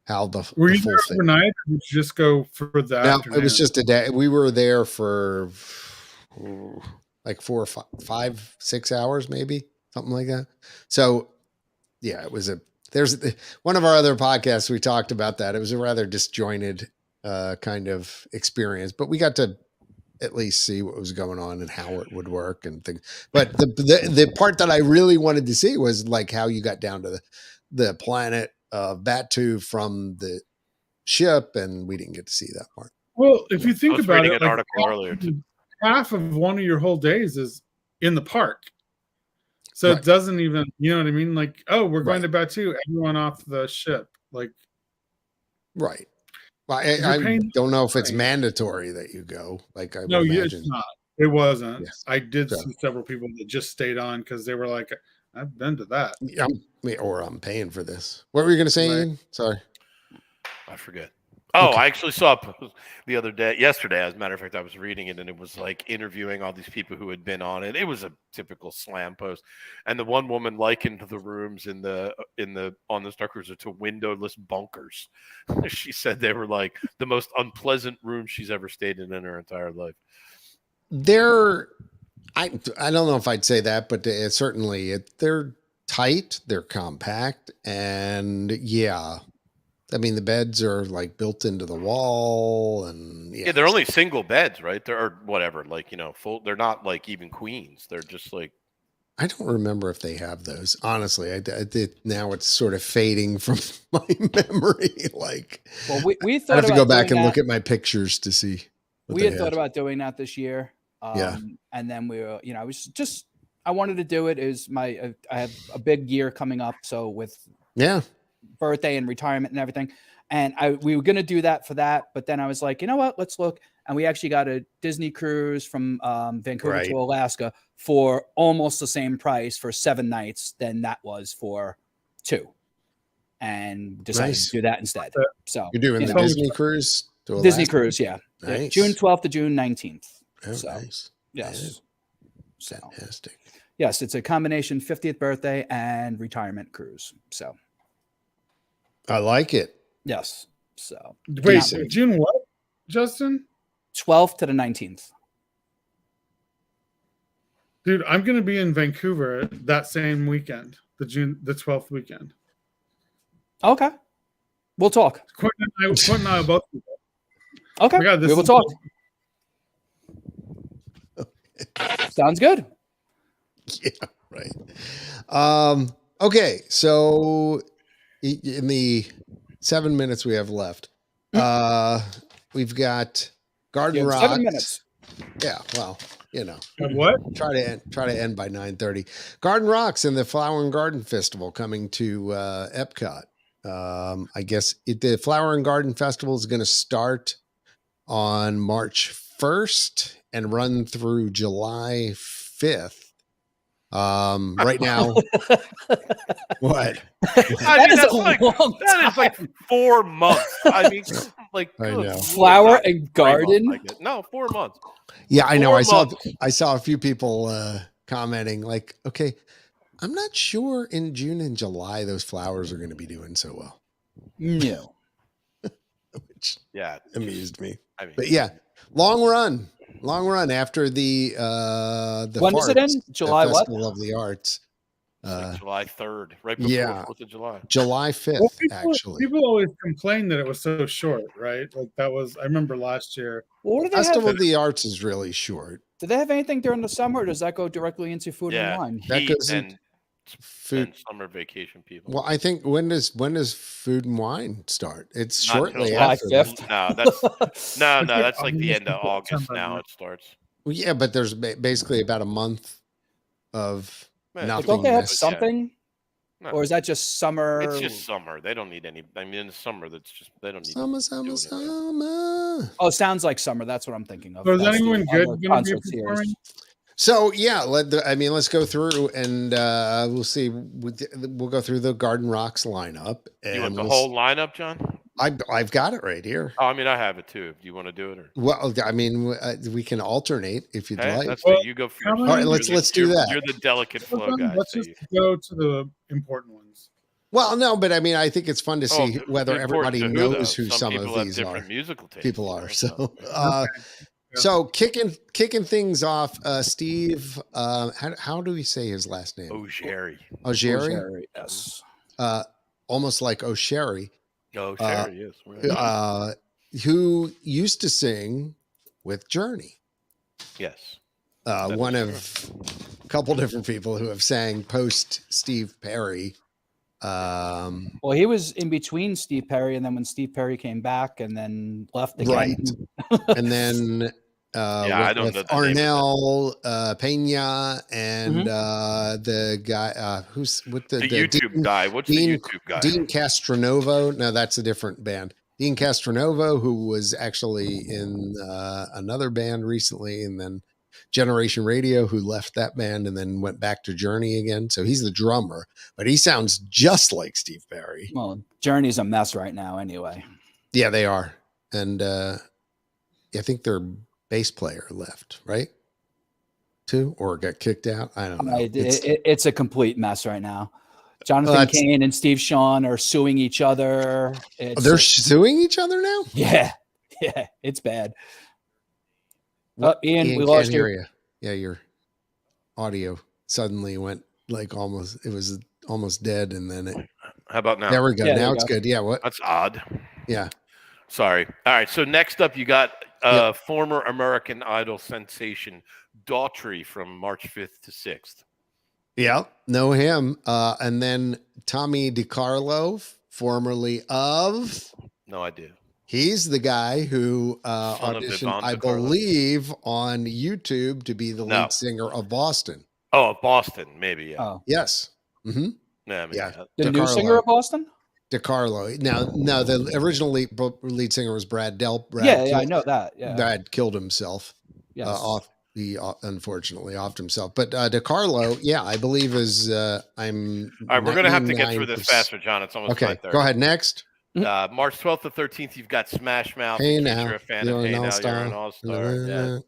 how the were the you full there thing. overnight, or did you just go for the afternoon? It was just a day. We were there for like 4 or 5, 6 hours, maybe something like that. So yeah, it was there's one of our other podcasts. We talked about that. It was a rather disjointed kind of experience, but we got to at least see what was going on and how it would work and things. But the part that I really wanted to see was like how you got down to the planet Batu from the ship, and we didn't get to see that part. Well, if you think about it, an article earlier. Half of one of your whole days is in the park. So it doesn't even, you know what I mean? Like, oh, we're going to Batu, everyone off the ship. Like, right. Well, I don't know if it's mandatory that you go. Like, I no, imagine. It's not. It wasn't. Yes. I did see several people that just stayed on because they were like, I've been to that. I'm paying for this. What were you going to say, Ian? Sorry. I forget. Oh, okay. I actually saw a post yesterday, as a matter of fact, I was reading it, and it was like interviewing all these people who had been on it. It was a typical slam post. And the one woman likened the rooms on the Star Cruiser to windowless bunkers. She said they were like the most unpleasant rooms she's ever stayed in her entire life. I don't know if I'd say that, but they're tight, they're compact, and yeah. I mean, the beds are like built into the wall, and yeah, they're only single beds, right? They're whatever, like, full. They're not like even queens. They're just like. I don't remember if they have those. Honestly, I did. Now it's sort of fading from my memory. Like, well, we thought I have to go back and that. look at my pictures to see. We had thought about doing that this year. Yeah, and then we were, I wanted to do it. I have a big year coming up, so with birthday and retirement and everything, and we were going to do that for that, but then I was like, you know what, let's look, and we actually got a Disney cruise from Vancouver to Alaska for almost the same price for 7 nights than that was for 2, and decided to do that instead. So you're doing the Disney cruise to Alaska? Disney cruise, yeah. Nice. June 12th to June 19th. Oh, so nice. yes, Fantastic. Yes, it's a combination 50th birthday and retirement cruise. So I like it. Yes. So wait, June what, Justin? 12th to the 19th. Dude, I'm going to be in Vancouver that same weekend, the 12th weekend. Okay. We'll talk. Quentin and I will both be there. Okay. Oh my God, we will talk. Sounds good. Yeah, right. Okay, so in the 7 minutes we have left, we've got Garden Rocks. 7 minutes. Yeah, well, you know. What? Try to end by 9:30. Garden Rocks and the Flower and Garden Festival coming to Epcot. I guess the Flower and Garden Festival is going to start on March 1st and run through July 5th. Right now, what? That is like 4 months. I mean, like I know. Flower and Garden. No, 4 months. Yeah, I know. 4 months. I saw a few people commenting like, okay, I'm not sure in June and July those flowers are going to be doing so well. No. Which amused me. I mean, but yeah, long run after the when does it end? July what? Festival of the Arts. Like July 3rd, right before 4th of July. July 5th, actually. People always complain that it was so short, right? Like I remember last year. Well, what do Festival of the Arts is really short. Do they have anything during the summer, or does that go directly into food and wine? That goes and food and summer vacation people. Well, I think when does food and wine start? It's Not shortly July after 5th. No, that's like the end of August now. It starts. Well, yeah, but there's basically about a month of nothing. Don't they have something? No. Or is that just summer? It's just summer. They don't need any. I mean, in the summer, that's just they don't need summer. Oh, sounds like summer. That's what I'm thinking of. So is anyone good going to be performing? So yeah, let's go through and we'll see. We'll go through the Garden Rocks lineup. And you want the whole lineup, John? I've got it right here. Oh, I mean, I have it too. Do you want to do it? Or? Well, I mean, we can alternate if you'd like. That's you go first. All right, let's do that. You're the delicate flow guy. Let's just go to the important ones. Well, no, but I mean, I think it's fun to see whether everybody knows who some of these are. Musical tastes, people are. So, Okay. so kicking things off, Steve. How do we say his last name? O'Sherry. O'Sherry. Yes. Almost like O'Sherry. O'Sherry, yes. Who used to sing with Journey? Yes. One of a couple different people who have sang post Steve Perry. Well, he was in between Steve Perry, and then when Steve Perry came back and then left again. Right. And then I don't know Arnel Pena and the guy who's with the YouTube guy. What's the YouTube guy? Dean Castronovo. No, that's a different band. Dean Castronovo, who was actually in another band recently, and then Generation Radio, who left that band and then went back to Journey again. So he's the drummer, but he sounds just like Steve Perry. Well, Journey's a mess right now anyway. Yeah, they are. And I think their bass player left, right? Too, or got kicked out. I don't know. It's a complete mess right now. Jonathan Cain and Steve Sean are suing each other. They're suing each other now? Yeah, it's bad. Ian, we lost you. Yeah, your audio suddenly went like almost. It was almost dead, and then How about now? There we go. Yeah, now it's good. Yeah. What? That's odd. Yeah. Sorry. All right. So next up, you got former American Idol sensation Daughtry from March 5th to 6th. Yeah, know him. And then Tommy DiCarlo, formerly of. No idea. He's the guy who auditioned, I believe, on YouTube to be the lead singer of Boston. Oh, Boston, maybe. Yeah. Oh. Yes. Mm-hmm. Yeah. The new singer of Boston? DiCarlo. No, the original lead singer was Brad Delp. I know that. Yeah. Brad killed himself. Yes. He unfortunately offed himself. But DiCarlo, I believe is I'm. All right, we're going to have to get through this faster, John. It's almost okay. Go ahead. Next. March 12th to 13th, you've got Smash Mouth. Hey now, you're a fan of Hey Now, you're an all-star.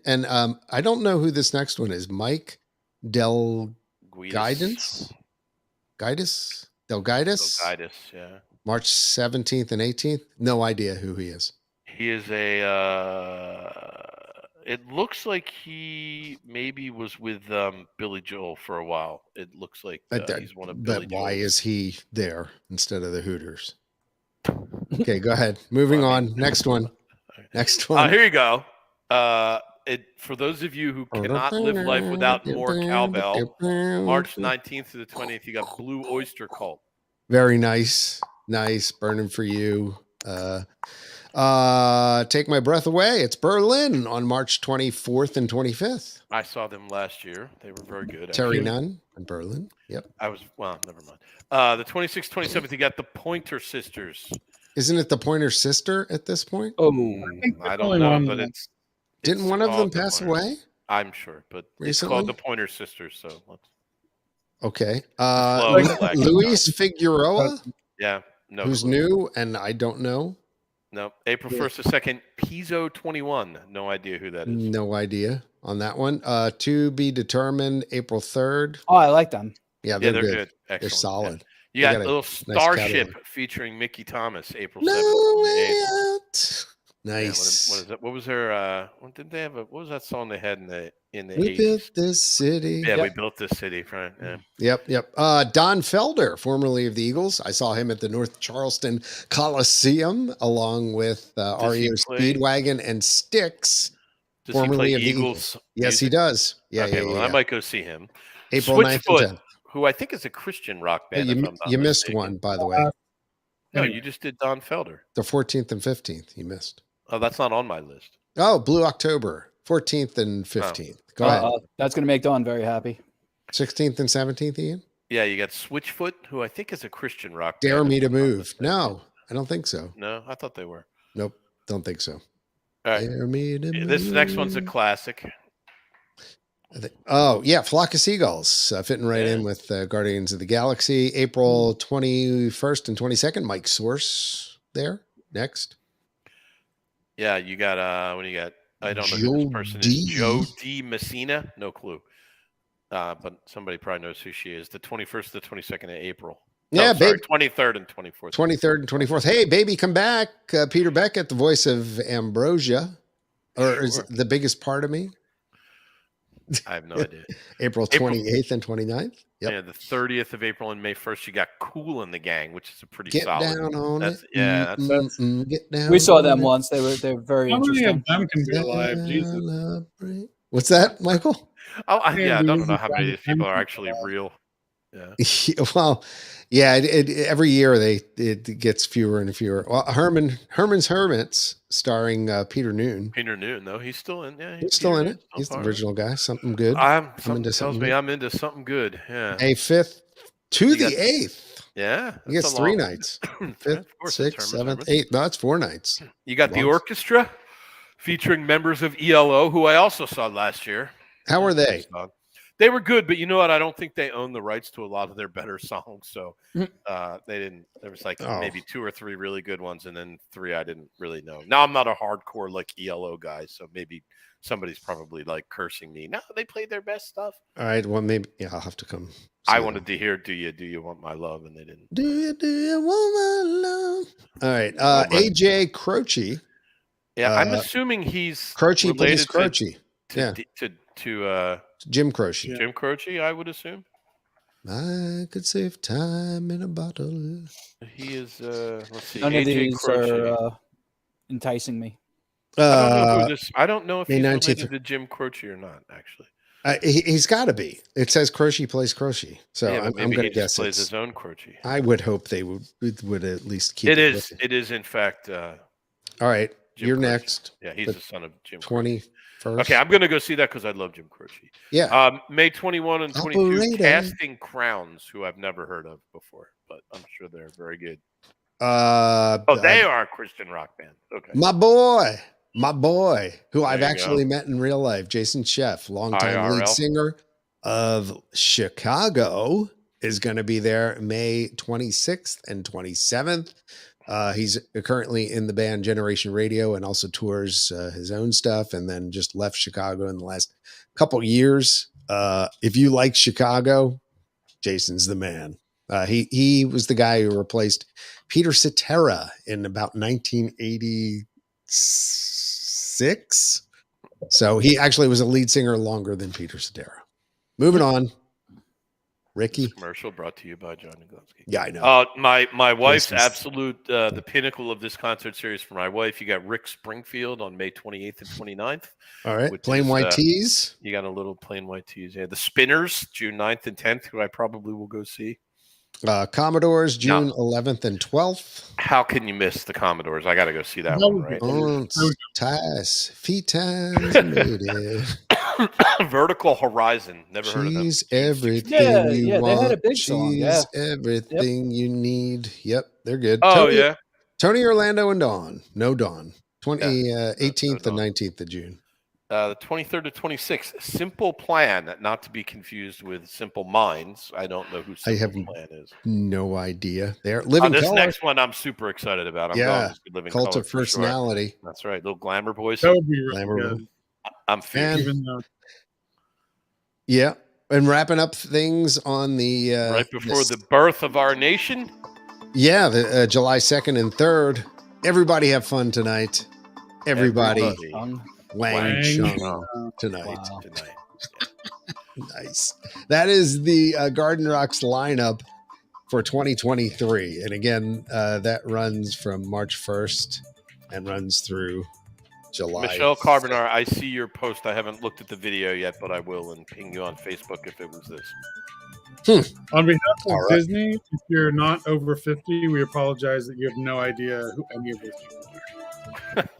And I don't know who this next one is. Mike Del Guidance? Del Guidance? Yeah. March 17th and 18th. No idea who he is. He is It looks like he maybe was with Billy Joel for a while. It looks like he's one of Billy But why Joel's. is he there instead of the Hooters? Okay, go ahead. Moving on. Next one. Next one. Here you go. For those of you who cannot live life without more cowbell, March 19th to the 20th, you got Blue Oyster Cult. Very nice. Nice. Burning for you. Take My Breath Away. It's Berlin on March 24th and 25th. I saw them last year. They were very good. Terry Nunn in Berlin. Yep. Never mind. The 26th, 27th, you got the Pointer Sisters. Isn't it the Pointer Sister at this point? Oh, I don't know, but it's didn't one of them pass away? I'm sure, but recently? It's called the Pointer Sisters. So let's. Okay. Like Luis Figueroa. Yeah. No. Who's new and I don't know. No. April 1st to 2nd. Piso 21. No idea who that is. No idea on that one. To be determined. April 3rd. Oh, I like them. Yeah, they're good. Excellent. They're solid. You got a little Starship featuring Mickey Thomas, April 7th. Nice. Yeah, what is that? What was their? Didn't they have what was that song they had in the 80s? We built this city. Yeah, we built this city, right? Yeah. Yep. Don Felder, formerly of the Eagles. I saw him at the North Charleston Coliseum along with REO Speedwagon and Styx. Does formerly he play of Eagles? Yes, he does. Yeah, okay, yeah. I might go see him. April 9th and 10th. Who I think is a Christian rock band. You missed one, by the way. No, you just did Don Felder. The 14th and 15th, you missed. Oh, that's not on my list. Oh, Blue October, 14th and 15th. Go ahead. That's going to make Dawn very happy. 16th and 17th, Ian? Yeah, you got Switchfoot, who I think is a Christian rock Dare band. Me to Move. No, I don't think so. No, I thought they were. Nope, don't think so. All right. Dare Me to Move. This next one's a classic. Flock of Seagulls, fitting right in with Guardians of the Galaxy. April 21st and 22nd, Mike Source there. Next. Yeah, you got, what do you got? I don't know who this person is. Joe D. Messina? No clue. But somebody probably knows who she is. The 21st to the 22nd of April. Yeah, baby. 23rd and 24th. 23rd and 24th. Hey, baby, come back. Peter Beckett, the voice of Ambrosia. Or is it The Biggest Part of Me? I have no idea. April 28th and 29th. Yep. Yeah, the 30th of April and May 1st, you got Cool in the Gang, which is a pretty Get solid. Down on it. Yeah, that's Get down. We saw them once. They were very interesting. How many of them can be alive? Jesus. What's that, Michael? I don't know how many of these people are actually real. Yeah. Well, yeah. Every year it gets fewer and fewer. Well, Herman's Hermits, starring Peter Noon. Peter Noon, though, he's still in. Yeah, he's still in it. He's the original guy. Something good. Something tells me I'm into something good. Yeah. A 5th to the 8th. Yeah, he gets 3 nights. 5th, 6th, 7th, 8th. No, that's 4 nights. You got the orchestra featuring members of ELO, who I also saw last year. How were they? They were good, but you know what? I don't think they own the rights to a lot of their better songs. So they didn't. There was maybe 2 or 3 really good ones, and then 3 I didn't really know. Now I'm not a hardcore ELO guy, so maybe somebody's probably cursing me. No, they played their best stuff. All right. Well, maybe I'll have to come. I wanted to hear "Do You Want My Love," and they didn't. Do you want my love? All right. AJ Croce. Yeah, I'm assuming he's Croce plays Croce. To Jim Croce. Jim Croce, I would assume. I could save time in a bottle. He is. Let's see. None of these are enticing me. I don't know if he's related to Jim Croce or not. Actually, he's got to be. It says Croce plays Croce, so I'm going to guess plays his own Croce. I would hope they would at least keep it. It is in fact. All right, Jim you're Croce. Next. Yeah, he's the son of Jim. 21st. Okay, I'm going to go see that because I love Jim Croce. Yeah. May 21 and 22, Casting Crowns, who I've never heard of before, but I'm sure they're very good. They are a Christian rock band. Okay. My boy, who I've actually met in real life, Jason Sheff, longtime lead singer of Chicago, is going to be there May 26th and 27th. He's currently in the band Generation Radio and also tours his own stuff, and then just left Chicago in the last couple years. If you like Chicago, Jason's the man. He was the guy who replaced Peter Cetera in about 1986. So he actually was a lead singer longer than Peter Cetera. Moving on. Ricky. This commercial brought to you by John Niglowski. Yeah, I know. My wife's Christmas. absolute the pinnacle of this concert series for my wife. You got Rick Springfield on May 28th and 29th. All right. Plain white tees. You got a little plain white tees. Yeah. The Spinners, June 9th and 10th, who I probably will go see. Commodores, June 11th and 12th. How can you miss the Commodores? I got to go see that one, right? Ties, feet times made it. Vertical Horizon. Never heard of them. She's everything you want. They had a big song. She's everything you need. Yep, they're good. Oh, Tony Orlando and Dawn. No Dawn. 18th and 19th of June. The 23rd to 26th. Simple Plan, not to be confused with Simple Minds. I don't know who Simple Plan is. No idea. They're Living This Color. next one I'm super excited about. I'm going to see Living Cult Color of Personality. Sure. That's right. Little Glamour Boys. That would be really good. I'm feeling. Yeah. And wrapping up things on the right before the birth of our nation. Yeah, the July 2nd and 3rd. Everybody have fun tonight. Everybody. Wang Chung tonight. Wow. Nice. That is the Garden Rocks lineup for 2023. And again, that runs from March 1st and runs through July. Michelle Carbonar, I see your post. I haven't looked at the video yet, but I will and ping you on Facebook if it was this. On behalf of Disney, if you're not over 50, we apologize that you have no idea who any of those people are.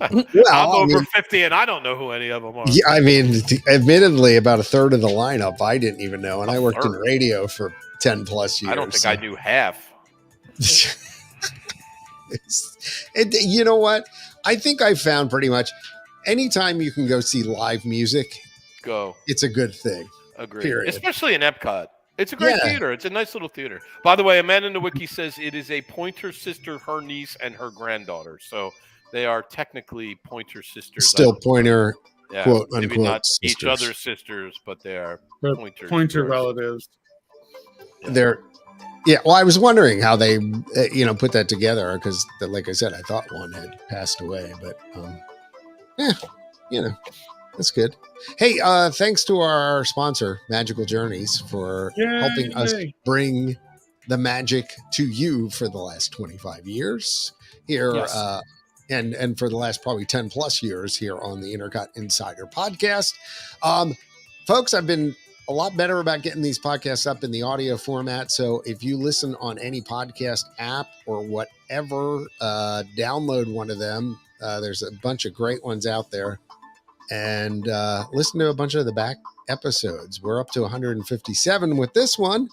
I'm over 50 and I don't know who any of them are. Yeah, I mean, admittedly, about a third of the lineup I didn't even know, and I worked in radio for 10 plus years. I don't think I knew half. You know what? I think I found pretty much anytime you can go see live music, it's a good thing. Agreed. Period. Especially in Epcot. It's a great theater. It's a nice little theater. By the way, Amanda in the Wiki says it is a Pointer sister, her niece, and her granddaughter. So they are technically Pointer sisters. Still Pointer, quote unquote, maybe not sisters. Each other's sisters, but they are Pointer relatives. Yeah. They're well, I was wondering how they put that together because, like I said, I thought one had passed away, but that's good. Hey, thanks to our sponsor, Magical Journeys, for helping us bring the magic to you for the last 25 years here. Yes. And for the last probably 10 plus years here on the INTERCOT Insider podcast. Folks, I've been a lot better about getting these podcasts up in the audio format. So if you listen on any podcast app or whatever, download one of them. There's a bunch of great ones out there. And listen to a bunch of the back episodes. We're up to 157 with this one.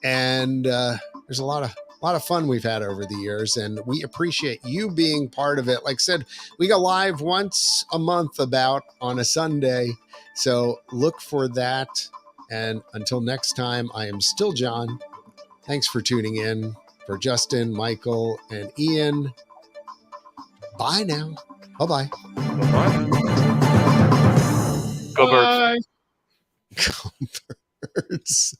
And there's a lot of fun we've had over the years, and we appreciate you being part of it. Like I said, we go live once a month about on a Sunday, so look for that. And until next time, I am still John. Thanks for tuning in. For Justin, Michael, and Ian, bye now. Bye-bye. Go Birds. Go Birds.